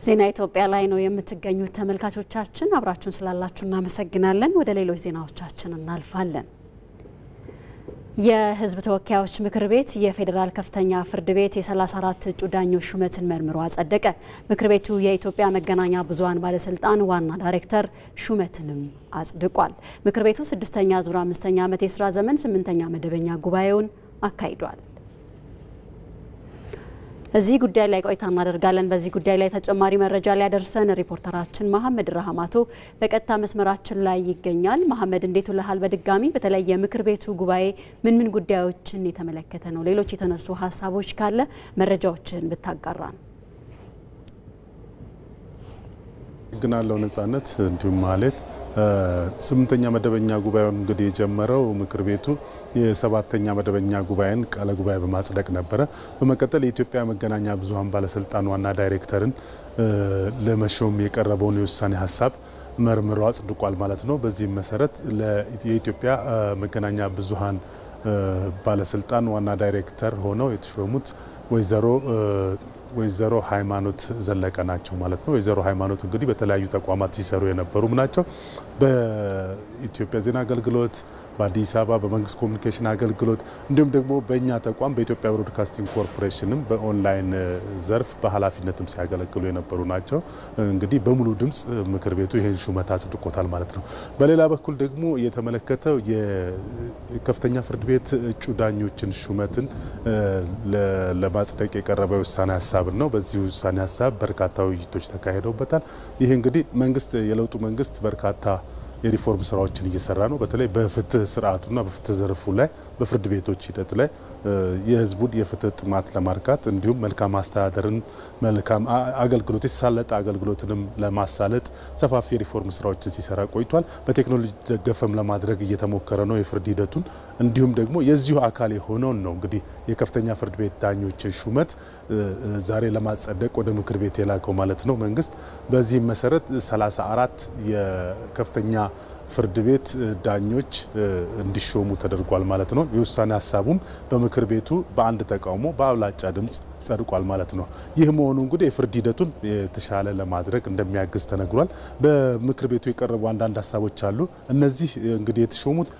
ዜና ኢትዮጵያ ላይ ነው የምትገኙት ተመልካቾቻችን። አብራችሁን ስላላችሁ እናመሰግናለን። ወደ ሌሎች ዜናዎቻችን እናልፋለን። የሕዝብ ተወካዮች ምክር ቤት የፌዴራል ከፍተኛ ፍርድ ቤት የ34 እጩ ዳኞች ሹመትን መርምሮ አጸደቀ። ምክር ቤቱ የኢትዮጵያ መገናኛ ብዙኃን ባለስልጣን ዋና ዳይሬክተር ሹመትንም አጽድቋል። ምክር ቤቱ 6ኛ ዙር 5ኛ ዓመት የስራ ዘመን 8ኛ መደበኛ ጉባኤውን አካሂዷል። እዚህ ጉዳይ ላይ ቆይታ እናደርጋለን። በዚህ ጉዳይ ላይ ተጨማሪ መረጃ ሊያደርሰን ሪፖርተራችን መሐመድ ረህማቶ በቀጥታ መስመራችን ላይ ይገኛል። መሐመድ እንዴት ውለሃል? በድጋሚ በተለይ የምክር ቤቱ ጉባኤ ምን ጉዳዮችን የተመለከተ ነው? ሌሎች የተነሱ ሀሳቦች ካለ መረጃዎችን ብታጋራን። ግናለው ነጻነት እንዲሁም ማለት 8ኛ መደበኛ ጉባኤውን እንግዲህ የጀመረው ምክር ቤቱ የ7ኛ መደበኛ ጉባኤን ቃለ ጉባኤ በማጽደቅ ነበረ። በመቀጠል የኢትዮጵያ መገናኛ ብዙኃን ባለስልጣን ዋና ዳይሬክተርን ለመሾም የቀረበውን የውሳኔ ሀሳብ መርምሮ አጽድቋል ማለት ነው። በዚህም መሰረት የኢትዮጵያ መገናኛ ብዙኃን ባለስልጣን ዋና ዳይሬክተር ሆነው የተሾሙት ወይዘሮ ሃይማኖት ዘለቀ ናቸው ማለት ነው። ወይዘሮ ሃይማኖት እንግዲህ በተለያዩ ተቋማት ሲሰሩ የነበሩም ናቸው። በኢትዮጵያ ዜና አገልግሎት፣ በአዲስ አበባ በመንግስት ኮሚኒኬሽን አገልግሎት እንዲሁም ደግሞ በእኛ ተቋም በኢትዮጵያ ብሮድካስቲንግ ኮርፖሬሽንም በኦንላይን ዘርፍ በኃላፊነትም ሲያገለግሉ የነበሩ ናቸው። እንግዲህ በሙሉ ድምጽ ምክር ቤቱ ይህን ሹመት አጽድቆታል ማለት ነው። በሌላ በኩል ደግሞ የተመለከተው የከፍተኛ ፍርድ ቤት እጩ ዳኞችን ሹመትን ለማጽደቅ የቀረበ ውሳኔ ሀሳብ ነው። በዚህ ውሳኔ ሀሳብ በርካታ ውይይቶች ተካሂደውበታል። ይህ እንግዲህ የለውጡ መንግስት በርካታ የሪፎርም ስራዎችን እየሰራ ነው። በተለይ በፍትህ ስርዓቱና በፍትህ ዘርፉ ላይ በፍርድ ቤቶች ሂደት ላይ የህዝቡን የፍትህ ጥማት ለማርካት እንዲሁም መልካም አስተዳደርን መልካም አገልግሎት የተሳለጠ አገልግሎትንም ለማሳለጥ ሰፋፊ ሪፎርም ስራዎችን ሲሰራ ቆይቷል። በቴክኖሎጂ ደገፈም ለማድረግ እየተሞከረ ነው የፍርድ ሂደቱን። እንዲሁም ደግሞ የዚሁ አካል የሆነውን ነው እንግዲህ የከፍተኛ ፍርድ ቤት ዳኞችን ሹመት ዛሬ ለማጸደቅ ወደ ምክር ቤት የላከው ማለት ነው መንግስት። በዚህም መሰረት 34 የከፍተኛ ፍርድ ቤት ዳኞች እንዲሾሙ ተደርጓል ማለት ነው። የውሳኔ ሀሳቡም በምክር ቤቱ በአንድ ተቃውሞ በአብላጫ ድምጽ ጸድቋል ማለት ነው። ይህ መሆኑ እንግዲህ የፍርድ ሂደቱን የተሻለ ለማድረግ እንደሚያግዝ ተነግሯል። በምክር ቤቱ የቀረቡ አንዳንድ ሀሳቦች አሉ። እነዚህ እንግዲህ የተሾሙት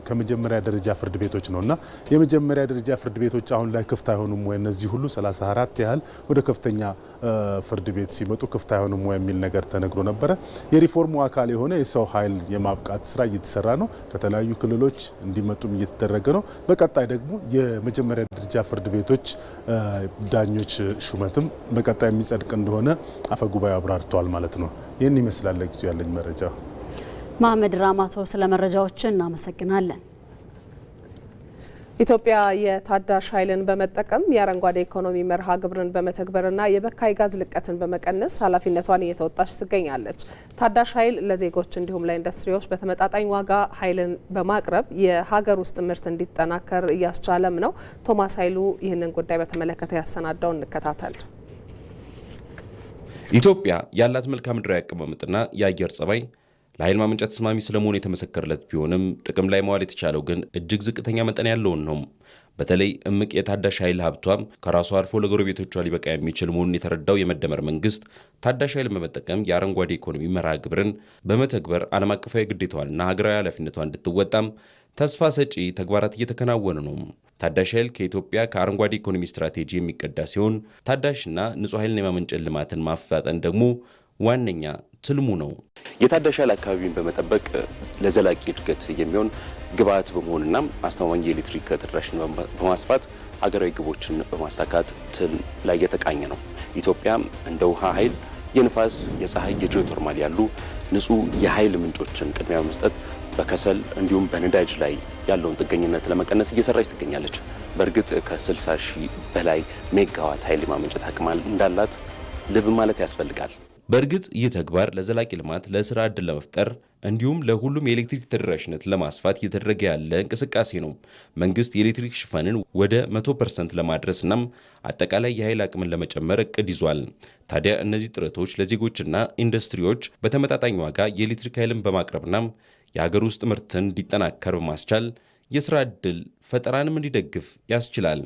ከመጀመሪያ ደረጃ ፍርድ ቤቶች ነውና የመጀመሪያ ደረጃ ፍርድ ቤቶች አሁን ላይ ክፍት አይሆኑም ወይ? እነዚህ ሁሉ 34 ያህል ወደ ከፍተኛ ፍርድ ቤት ሲመጡ ክፍት አይሆኑም ወይ የሚል ነገር ተነግሮ ነበረ። የሪፎርሙ አካል የሆነ የሰው ኃይል የማብቃት ስራ እየተሰራ ነው። ከተለያዩ ክልሎች እንዲመጡም እየተደረገ ነው። በቀጣይ ደግሞ የመጀመሪያ ደረጃ ፍርድ ቤቶች ዳኞች ሹመትም በቀጣይ የሚጸድቅ እንደሆነ አፈጉባኤ አብራርተዋል ማለት ነው። ይህን ይመስላል ለጊዜው ያለኝ መረጃ። መሐመድ ራማቶ ስለ መረጃዎችን እናመሰግናለን። ኢትዮጵያ የታዳሽ ኃይልን በመጠቀም የአረንጓዴ ኢኮኖሚ መርሃ ግብርን በመተግበርና የበካይ ጋዝ ልቀትን በመቀነስ ኃላፊነቷን እየተወጣች ትገኛለች። ታዳሽ ኃይል ለዜጎች እንዲሁም ለኢንዱስትሪዎች በተመጣጣኝ ዋጋ ኃይልን በማቅረብ የሀገር ውስጥ ምርት እንዲጠናከር እያስቻለም ነው። ቶማስ ኃይሉ ይህንን ጉዳይ በተመለከተ ያሰናዳውን እንከታተል። ኢትዮጵያ ያላት መልክዓ ምድራዊ አቀማመጥና የአየር ጸባይ ለኃይል ማመንጫ ተስማሚ ስለመሆኑ የተመሰከረለት ቢሆንም ጥቅም ላይ መዋል የተቻለው ግን እጅግ ዝቅተኛ መጠን ያለውን ነው። በተለይ እምቅ የታዳሽ ኃይል ሀብቷም ከራሷ አልፎ ለጎረቤቶቿ ሊበቃ የሚችል መሆኑን የተረዳው የመደመር መንግስት ታዳሽ ኃይልን በመጠቀም የአረንጓዴ ኢኮኖሚ መርሃ ግብርን በመተግበር ዓለም አቀፋዊ ግዴታዋንና ሀገራዊ ኃላፊነቷን እንድትወጣም ተስፋ ሰጪ ተግባራት እየተከናወኑ ነው። ታዳሽ ኃይል ከኢትዮጵያ ከአረንጓዴ ኢኮኖሚ ስትራቴጂ የሚቀዳ ሲሆን ታዳሽና ንጹህ ኃይልን የማመንጨት ልማትን ማፋጠን ደግሞ ዋነኛ ትልሙ ነው። የታዳሽ ኃይል አካባቢን በመጠበቅ ለዘላቂ እድገት የሚሆን ግብዓት በመሆንና አስተማማኝ የኤሌክትሪክ ተደራሽን በማስፋት ሀገራዊ ግቦችን በማሳካት ትል ላይ የተቃኘ ነው። ኢትዮጵያ እንደ ውሃ ኃይል፣ የንፋስ፣ የፀሐይ፣ የጂኦተርማል ያሉ ንጹህ የኃይል ምንጮችን ቅድሚያ በመስጠት በከሰል እንዲሁም በነዳጅ ላይ ያለውን ጥገኝነት ለመቀነስ እየሰራች ትገኛለች። በእርግጥ ከ60 ሺህ በላይ ሜጋዋት ኃይል የማመንጨት አቅም እንዳላት ልብ ማለት ያስፈልጋል። በእርግጥ ይህ ተግባር ለዘላቂ ልማት፣ ለስራ ዕድል ለመፍጠር እንዲሁም ለሁሉም የኤሌክትሪክ ተደራሽነት ለማስፋት እየተደረገ ያለ እንቅስቃሴ ነው። መንግስት የኤሌክትሪክ ሽፋንን ወደ 100% ለማድረስና አጠቃላይ የኃይል አቅምን ለመጨመር እቅድ ይዟል። ታዲያ እነዚህ ጥረቶች ለዜጎችና ኢንዱስትሪዎች በተመጣጣኝ ዋጋ የኤሌክትሪክ ኃይልን በማቅረብና የሀገር ውስጥ ምርትን እንዲጠናከር በማስቻል የስራ ዕድል ፈጠራንም እንዲደግፍ ያስችላል።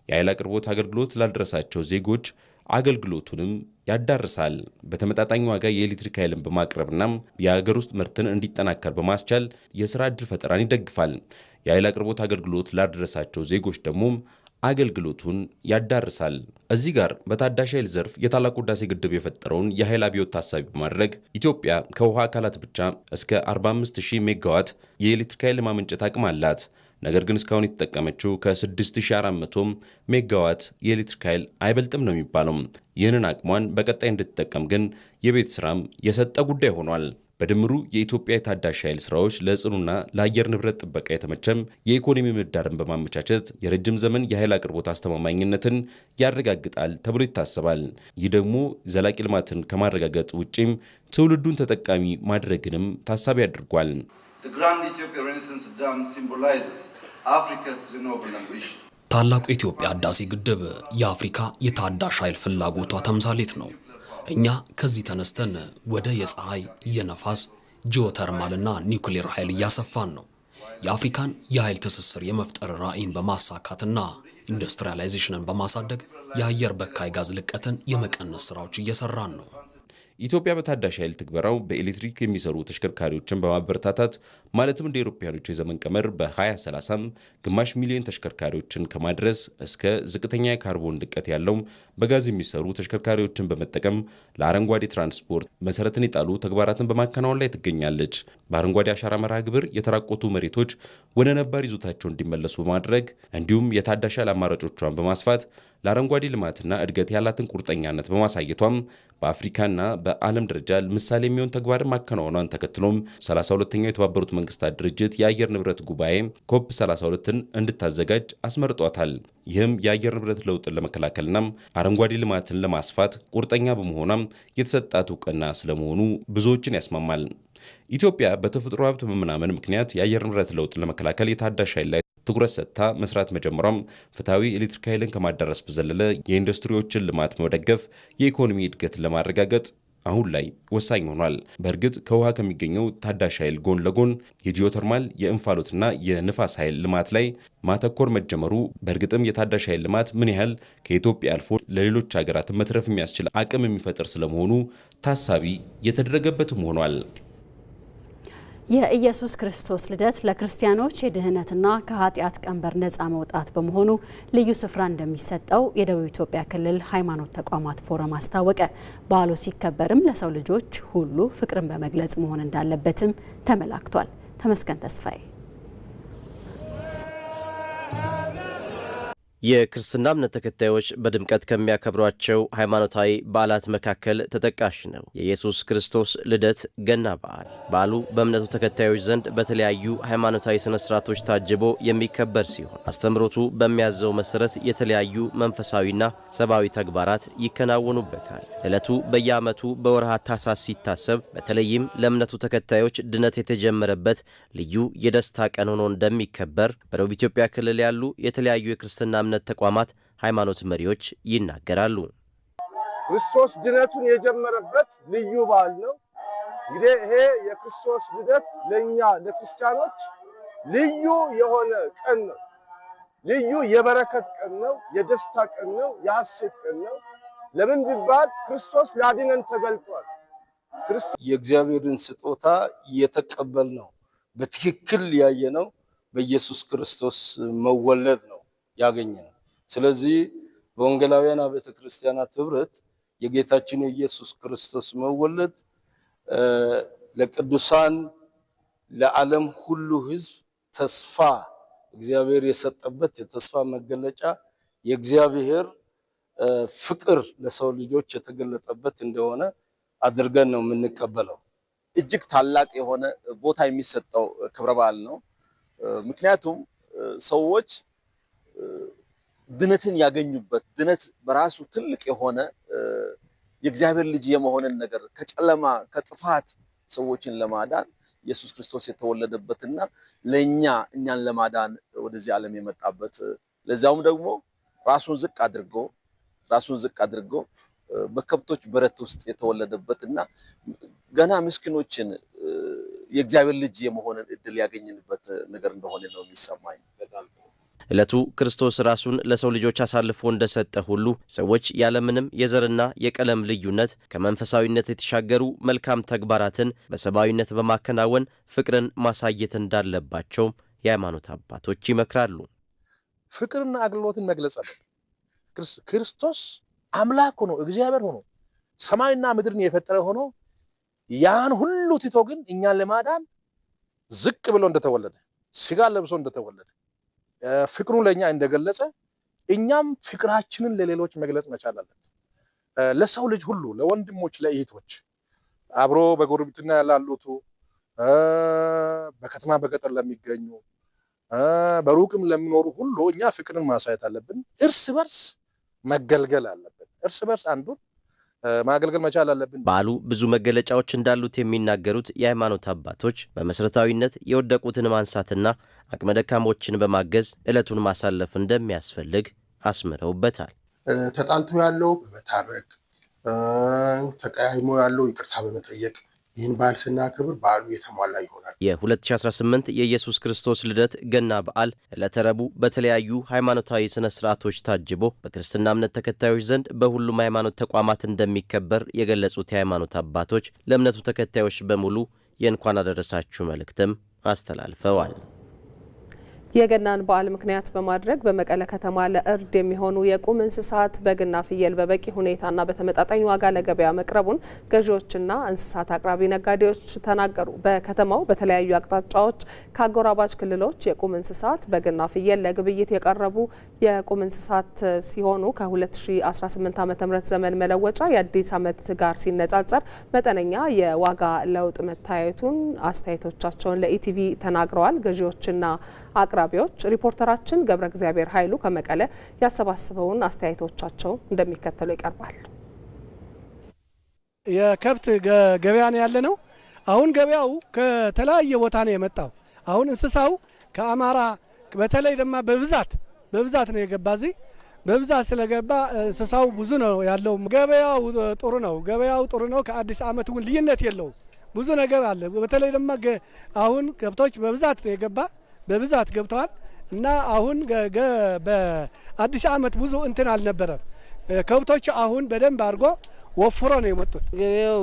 የኃይል አቅርቦት አገልግሎት ላልደረሳቸው ዜጎች አገልግሎቱንም ያዳርሳል። በተመጣጣኝ ዋጋ የኤሌክትሪክ ኃይልን በማቅረብና የሀገር ውስጥ ምርትን እንዲጠናከር በማስቻል የሥራ ዕድል ፈጠራን ይደግፋል። የኃይል አቅርቦት አገልግሎት ላደረሳቸው ዜጎች ደግሞ አገልግሎቱን ያዳርሳል። እዚህ ጋር በታዳሽ ኃይል ዘርፍ የታላቁ ህዳሴ ግድብ የፈጠረውን የኃይል አብዮት ታሳቢ በማድረግ ኢትዮጵያ ከውሃ አካላት ብቻ እስከ 45000 ሜጋዋት የኤሌክትሪክ ኃይል ማመንጨት አቅም አላት። ነገር ግን እስካሁን የተጠቀመችው ከ6400 ሜጋዋት የኤሌክትሪክ ኃይል አይበልጥም ነው የሚባለው። ይህንን አቅሟን በቀጣይ እንድትጠቀም ግን የቤት ስራም የሰጠ ጉዳይ ሆኗል። በድምሩ የኢትዮጵያ የታዳሽ ኃይል ስራዎች ለጽኑና ለአየር ንብረት ጥበቃ የተመቸም የኢኮኖሚ ምህዳርን በማመቻቸት የረጅም ዘመን የኃይል አቅርቦት አስተማማኝነትን ያረጋግጣል ተብሎ ይታሰባል። ይህ ደግሞ ዘላቂ ልማትን ከማረጋገጥ ውጪም ትውልዱን ተጠቃሚ ማድረግንም ታሳቢ አድርጓል። ታላቁ የኢትዮጵያ ህዳሴ ግድብ የአፍሪካ የታዳሽ ኃይል ፍላጎቷ ተምሳሌት ነው። እኛ ከዚህ ተነስተን ወደ የፀሐይ፣ የነፋስ፣ ጂኦተርማልና ኒውክሌር ኃይል እያሰፋን ነው። የአፍሪካን የኃይል ትስስር የመፍጠር ራዕይን በማሳካትና ኢንዱስትሪያላይዜሽንን በማሳደግ የአየር በካይ ጋዝ ልቀትን የመቀነስ ስራዎች እየሰራን ነው። ኢትዮጵያ በታዳሽ ኃይል ትግበራው በኤሌክትሪክ የሚሰሩ ተሽከርካሪዎችን በማበረታታት ማለትም እንደ አውሮፓውያኖቹ የዘመን ቀመር በ2030 ግማሽ ሚሊዮን ተሽከርካሪዎችን ከማድረስ እስከ ዝቅተኛ የካርቦን ልቀት ያለው በጋዝ የሚሰሩ ተሽከርካሪዎችን በመጠቀም ለአረንጓዴ ትራንስፖርት መሰረትን የጣሉ ተግባራትን በማከናወን ላይ ትገኛለች። በአረንጓዴ አሻራ መርሃ ግብር የተራቆቱ መሬቶች ወደ ነባር ይዞታቸው እንዲመለሱ በማድረግ እንዲሁም የታዳሽ ኃይል አማራጮቿን በማስፋት ለአረንጓዴ ልማትና እድገት ያላትን ቁርጠኛነት በማሳየቷም በአፍሪካና በዓለም ደረጃ ምሳሌ የሚሆን ተግባር ማከናወኗን ተከትሎም 32ኛው የተባበሩት መንግስታት ድርጅት የአየር ንብረት ጉባኤ ኮፕ 32ን እንድታዘጋጅ አስመርጧታል። ይህም የአየር ንብረት ለውጥን ለመከላከልና አረንጓዴ ልማትን ለማስፋት ቁርጠኛ በመሆኗም የተሰጣት እውቅና ስለመሆኑ ብዙዎችን ያስማማል። ኢትዮጵያ በተፈጥሮ ሀብት መመናመን ምክንያት የአየር ንብረት ለውጥን ለመከላከል የታዳሽ ኃይል ላይ ትኩረት ሰጥታ መስራት መጀመሯም ፍትሐዊ ኤሌክትሪክ ኃይልን ከማዳረስ በዘለለ የኢንዱስትሪዎችን ልማት መደገፍ የኢኮኖሚ እድገትን ለማረጋገጥ አሁን ላይ ወሳኝ ሆኗል። በእርግጥ ከውሃ ከሚገኘው ታዳሽ ኃይል ጎን ለጎን የጂኦተርማል የእንፋሎትና የንፋስ ኃይል ልማት ላይ ማተኮር መጀመሩ በእርግጥም የታዳሽ ኃይል ልማት ምን ያህል ከኢትዮጵያ አልፎ ለሌሎች ሀገራት መትረፍ የሚያስችል አቅም የሚፈጥር ስለመሆኑ ታሳቢ የተደረገበትም ሆኗል። የኢየሱስ ክርስቶስ ልደት ለክርስቲያኖች የድህነትና ከኃጢአት ቀንበር ነፃ መውጣት በመሆኑ ልዩ ስፍራ እንደሚሰጠው የደቡብ ኢትዮጵያ ክልል ሃይማኖት ተቋማት ፎረም አስታወቀ። በዓሉ ሲከበርም ለሰው ልጆች ሁሉ ፍቅርን በመግለጽ መሆን እንዳለበትም ተመላክቷል። ተመስገን ተስፋዬ የክርስትና እምነት ተከታዮች በድምቀት ከሚያከብሯቸው ሃይማኖታዊ በዓላት መካከል ተጠቃሽ ነው የኢየሱስ ክርስቶስ ልደት ገና በዓል። በዓሉ በእምነቱ ተከታዮች ዘንድ በተለያዩ ሃይማኖታዊ ስነ ስርዓቶች ታጅቦ የሚከበር ሲሆን አስተምሮቱ በሚያዘው መሰረት የተለያዩ መንፈሳዊና ሰብአዊ ተግባራት ይከናወኑበታል። ዕለቱ በየዓመቱ በወርሃ ታኅሳስ ሲታሰብ በተለይም ለእምነቱ ተከታዮች ድነት የተጀመረበት ልዩ የደስታ ቀን ሆኖ እንደሚከበር በደቡብ ኢትዮጵያ ክልል ያሉ የተለያዩ የክርስትና እምነት ተቋማት ሃይማኖት መሪዎች ይናገራሉ። ክርስቶስ ድነቱን የጀመረበት ልዩ በዓል ነው። እንግዲህ ይሄ የክርስቶስ ልደት ለኛ ለክርስቲያኖች ልዩ የሆነ ቀን ነው። ልዩ የበረከት ቀን ነው፣ የደስታ ቀን ነው፣ የሐሴት ቀን ነው። ለምን ቢባል ክርስቶስ ላድነን ተገልጧል። ክርስቶስ የእግዚአብሔርን ስጦታ የተቀበልነው በትክክል ያየነው በኢየሱስ ክርስቶስ መወለድ ነው ያገኘነው። ስለዚህ በወንጌላውያን አብያተ ክርስቲያናት ህብረት የጌታችን የኢየሱስ ክርስቶስ መወለድ ለቅዱሳን ለዓለም ሁሉ ህዝብ ተስፋ እግዚአብሔር የሰጠበት የተስፋ መገለጫ የእግዚአብሔር ፍቅር ለሰው ልጆች የተገለጠበት እንደሆነ አድርገን ነው የምንቀበለው። እጅግ ታላቅ የሆነ ቦታ የሚሰጠው ክብረ በዓል ነው። ምክንያቱም ሰዎች ድነትን ያገኙበት ድነት በራሱ ትልቅ የሆነ የእግዚአብሔር ልጅ የመሆንን ነገር ከጨለማ ከጥፋት ሰዎችን ለማዳን ኢየሱስ ክርስቶስ የተወለደበትና እኛን ለማዳን ወደዚህ ዓለም የመጣበት ለዛውም ደግሞ ራሱን ዝቅ አድርጎ በከብቶች በረት ውስጥ የተወለደበትና ገና ምስኪኖችን የእግዚአብሔር ልጅ የመሆንን እድል ያገኝንበት ነገር እንደሆነ ነው የሚሰማኝ። ዕለቱ ክርስቶስ ራሱን ለሰው ልጆች አሳልፎ እንደሰጠ ሁሉ ሰዎች ያለምንም የዘርና የቀለም ልዩነት ከመንፈሳዊነት የተሻገሩ መልካም ተግባራትን በሰብአዊነት በማከናወን ፍቅርን ማሳየት እንዳለባቸውም የሃይማኖት አባቶች ይመክራሉ። ፍቅርና አገልግሎትን መግለጽ አለብን። ክርስቶስ አምላክ ሆኖ እግዚአብሔር ሆኖ ሰማይና ምድርን የፈጠረ ሆኖ ያን ሁሉ ትቶ ግን እኛን ለማዳን ዝቅ ብሎ እንደተወለደ ስጋ ለብሶ እንደተወለደ ፍቅሩን ለኛ እንደገለጸ እኛም ፍቅራችንን ለሌሎች መግለጽ መቻል አለብን። ለሰው ልጅ ሁሉ ለወንድሞች፣ ለእህቶች አብሮ በጎረቤትና ያላሉት በከተማ በገጠር ለሚገኙ በሩቅም ለሚኖሩ ሁሉ እኛ ፍቅርን ማሳየት አለብን። እርስ በርስ መገልገል አለብን። እርስ በርስ አንዱን ማገልገል መቻል አለብን። በዓሉ ብዙ መገለጫዎች እንዳሉት የሚናገሩት የሃይማኖት አባቶች በመሰረታዊነት የወደቁትን ማንሳትና አቅመ ደካሞችን በማገዝ ዕለቱን ማሳለፍ እንደሚያስፈልግ አስምረውበታል። ተጣልቶ ያለው በመታረቅ ተቀያይሞ ያለው ይቅርታ በመጠየቅ ይህን በዓል ስናከብር በዓሉ የተሟላ ይሆናል። የ2018 የኢየሱስ ክርስቶስ ልደት ገና በዓል ዕለተ ረቡዕ በተለያዩ ሃይማኖታዊ ስነ ስርዓቶች ታጅቦ በክርስትና እምነት ተከታዮች ዘንድ በሁሉም ሃይማኖት ተቋማት እንደሚከበር የገለጹት የሃይማኖት አባቶች ለእምነቱ ተከታዮች በሙሉ የእንኳን አደረሳችሁ መልእክትም አስተላልፈዋል። የገናን በዓል ምክንያት በማድረግ በመቀለ ከተማ ለእርድ የሚሆኑ የቁም እንስሳት በግና ፍየል በበቂ ሁኔታና በተመጣጣኝ ዋጋ ለገበያ መቅረቡን ገዢዎችና እንስሳት አቅራቢ ነጋዴዎች ተናገሩ። በከተማው በተለያዩ አቅጣጫዎች ከአጎራባች ክልሎች የቁም እንስሳት በግና ፍየል ለግብይት የቀረቡ የቁም እንስሳት ሲሆኑ ከ2018 ዓ.ም ዘመን መለወጫ የአዲስ ዓመት ጋር ሲነጻጸር መጠነኛ የዋጋ ለውጥ መታየቱን አስተያየቶቻቸውን ለኢቲቪ ተናግረዋል። ገዢዎችና አቅራቢዎች ሪፖርተራችን ገብረ እግዚአብሔር ኃይሉ ከመቀለ ያሰባሰበውን አስተያየቶቻቸው እንደሚከተለው ይቀርባል። የከብት ገበያ ነው ያለ ነው። አሁን ገበያው ከተለያየ ቦታ ነው የመጣው። አሁን እንስሳው ከአማራ በተለይ ደግሞ በብዛት ነው የገባ። እዚህ በብዛት ስለገባ እንስሳው ብዙ ነው ያለው። ገበያው ጥሩ ነው። ከአዲስ ዓመት ግን ልዩነት የለው። ብዙ ነገር አለ። በተለይ ደግሞ አሁን ከብቶች በብዛት ነው የገባ በብዛት ገብተዋል እና አሁን በአዲስ ዓመት ብዙ እንትን አልነበረም። ከብቶች አሁን በደንብ አድርጎ ወፍሮ ነው የመጡት። ገበያው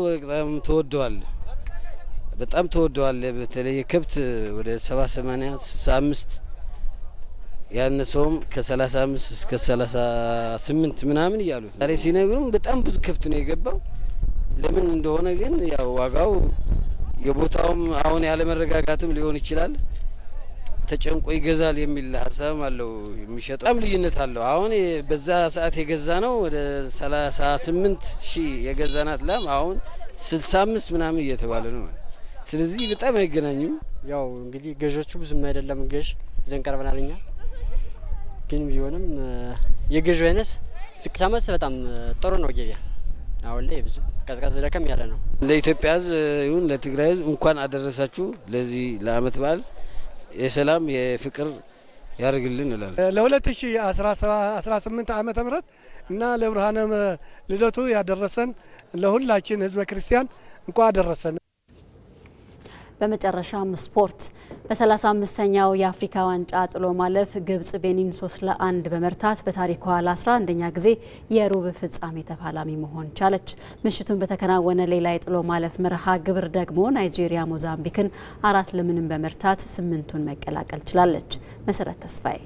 በጣም ተወደዋል። በተለይ ከብት ወደ 70 80 65 ያነሰውም ከ35 እስከ 38 ምናምን እያሉ ዛሬ ሲነግሩም በጣም ብዙ ከብት ነው የገባው። ለምን እንደሆነ ግን ያው ዋጋው የቦታውም አሁን ያለ መረጋጋትም ሊሆን ይችላል። ተጨንቆ ይገዛል የሚል ሀሳብ አለው። የሚሸጠው በጣም ልዩነት አለው። አሁን በዛ ሰዓት የገዛ ነው ወደ 38,000 የገዛናት ላም አሁን 65 ምናምን እየተባለ ነው። ስለዚህ በጣም አይገናኙም። ያው እንግዲህ ገዦቹ ብዙም አይደለም ገዥ ዘን ቀርበናል እኛ ግን ቢሆንም የገዥው አይነስ ሲቀሳመስ በጣም ጥሩ ነው ገበያ። አሁን ላይ ብዙ ቀዝቀዝ ደከም ያለ ነው። ለኢትዮጵያ ሕዝብ ይሁን ለትግራይ ሕዝብ እንኳን አደረሳችሁ ለዚህ ለዓመት በዓል የሰላም የፍቅር ያርግልን ይላል። ለ2018 ዓመተ ምህረት እና ለብርሃነ ልደቱ ያደረሰን ለሁላችን ህዝበ ክርስቲያን እንኳን አደረሰን። በመጨረሻም ስፖርት በ35ኛው የአፍሪካ ዋንጫ ጥሎ ማለፍ ግብጽ ቤኒን 3-1 በመርታት በታሪኳ ለ11ኛ ጊዜ የሩብ ፍጻሜ ተፋላሚ መሆን ቻለች። ምሽቱን በተከናወነ ሌላ የጥሎ ማለፍ መርሃ ግብር ደግሞ ናይጄሪያ ሞዛምቢክን 4-0 በመርታት 8ቱን መቀላቀል ችላለች። መሰረት ተስፋዬ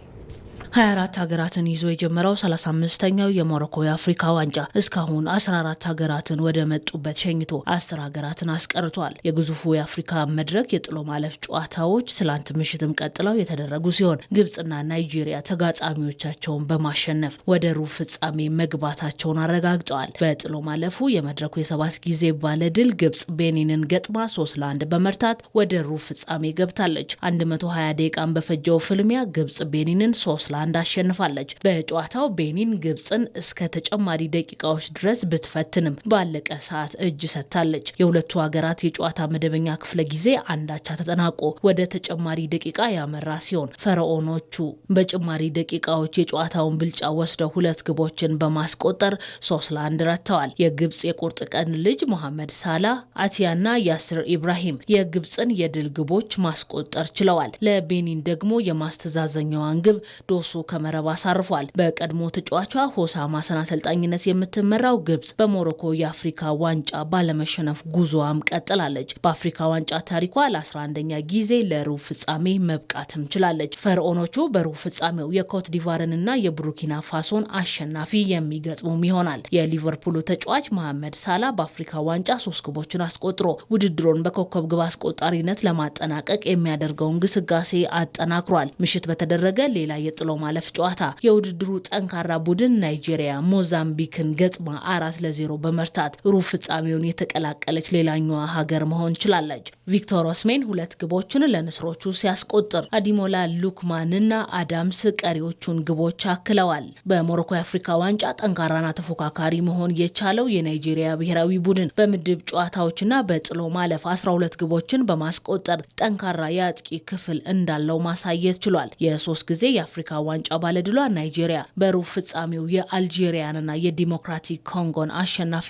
24 ሀገራትን ይዞ የጀመረው 35ኛው የሞሮኮ የአፍሪካ ዋንጫ እስካሁን 14 ሀገራትን ወደ መጡበት ሸኝቶ 10 ሀገራትን አስቀርቷል። የግዙፉ የአፍሪካ መድረክ የጥሎ ማለፍ ጨዋታዎች ትላንት ምሽትም ቀጥለው የተደረጉ ሲሆን ግብጽና ናይጄሪያ ተጋጣሚዎቻቸውን በማሸነፍ ወደ ሩብ ፍጻሜ መግባታቸውን አረጋግጠዋል። በጥሎ ማለፉ የመድረኩ የ7 ጊዜ ባለድል ግብጽ ቤኒንን ገጥማ 3-1 በመርታት ወደ ሩብ ፍጻሜ ገብታለች። 120 ደቂቃን በፈጀው ፍልሚያ ግብጽ ቤኒንን 3-1 አሸንፋለች። በጨዋታው ቤኒን ግብጽን እስከ ተጨማሪ ደቂቃዎች ድረስ ብትፈትንም ባለቀ ሰዓት እጅ ሰጥታለች። የሁለቱ ሀገራት የጨዋታ መደበኛ ክፍለ ጊዜ አንዳቻ ተጠናቆ ወደ ተጨማሪ ደቂቃ ያመራ ሲሆን ፈርዖኖቹ በጭማሪ ደቂቃዎች የጨዋታውን ብልጫ ወስደው 2 ግቦችን በማስቆጠር 3-1 ረትተዋል። የግብጽ የቁርጥ ቀን ልጅ መሐመድ ሳላ፣ አቲያና ያስር ኢብራሂም የግብጽን የድል ግቦች ማስቆጠር ችለዋል። ለቤኒን ደግሞ የማስተዛዘኛዋን ግብ ዶሱ ጨርሶ ከመረብ አሳርፏል። በቀድሞ ተጫዋቿ ሆሳም ሐሰን አሰልጣኝነት የምትመራው ግብጽ በሞሮኮ የአፍሪካ ዋንጫ ባለመሸነፍ ጉዞዋም ቀጥላለች። በአፍሪካ ዋንጫ ታሪኳ ለ11ኛ ጊዜ ለሩብ ፍጻሜ መብቃትም ችላለች። ፈርዖኖቹ በሩብ ፍጻሜው የኮት ዲቫርንና የቡርኪና ፋሶን አሸናፊ የሚገጥሙም ይሆናል። የሊቨርፑሉ ተጫዋች መሐመድ ሳላ በአፍሪካ ዋንጫ 3 ግቦችን አስቆጥሮ ውድድሩን በኮከብ ግብ አስቆጣሪነት ለማጠናቀቅ የሚያደርገውን ግስጋሴ አጠናክሯል። ምሽት በተደረገ ሌላ የጥሎ ማለፍ ጨዋታ የውድድሩ ጠንካራ ቡድን ናይጄሪያ ሞዛምቢክን ገጥማ 4-0 በመርታት ሩብ ፍጻሜውን የተቀላቀለች ሌላኛዋ ሀገር መሆን ችላለች። ቪክቶር ኦስሜን 2 ግቦችን ለንስሮቹ ሲያስቆጥር አዲሞላ ሉክማንና አዳምስ ቀሪዎቹን ግቦች አክለዋል። በሞሮኮ የአፍሪካ ዋንጫ ጠንካራና ተፎካካሪ መሆን የቻለው የናይጄሪያ ብሔራዊ ቡድን በምድብ ጨዋታዎችና በጥሎ ማለፍ 12 ግቦችን በማስቆጠር ጠንካራ የአጥቂ ክፍል እንዳለው ማሳየት ችሏል። የ3 ጊዜ የአፍሪካ ዋንጫ ባለድሏ ናይጄሪያ በሩብ ፍጻሜው የአልጄሪያንና የዲሞክራቲክ ኮንጎን አሸናፊ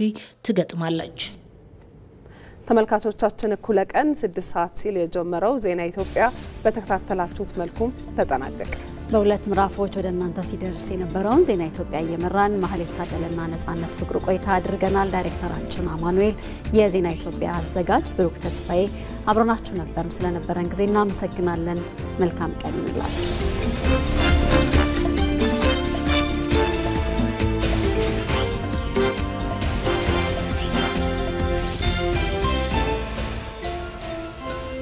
ትገጥማለች። ተመልካቾቻችን እኩለ ቀን 6 ሰዓት ሲል የጀመረው ዜና ኢትዮጵያ በተከታተላችሁት መልኩም ተጠናቀቀ። በሁለት ምዕራፎች ወደ እናንተ ሲደርስ የነበረውን ዜና ኢትዮጵያ እየመራን ማህሌት ታደለና ነጻነት ፍቅሩ ቆይታ አድርገናል። ዳይሬክተራችን አማኑኤል፣ የዜና ኢትዮጵያ አዘጋጅ ብሩክ ተስፋዬ አብረናችሁ ነበር። ስለነበረን ጊዜ እናመሰግናለን። መልካም ቀን ይሁንላችሁ።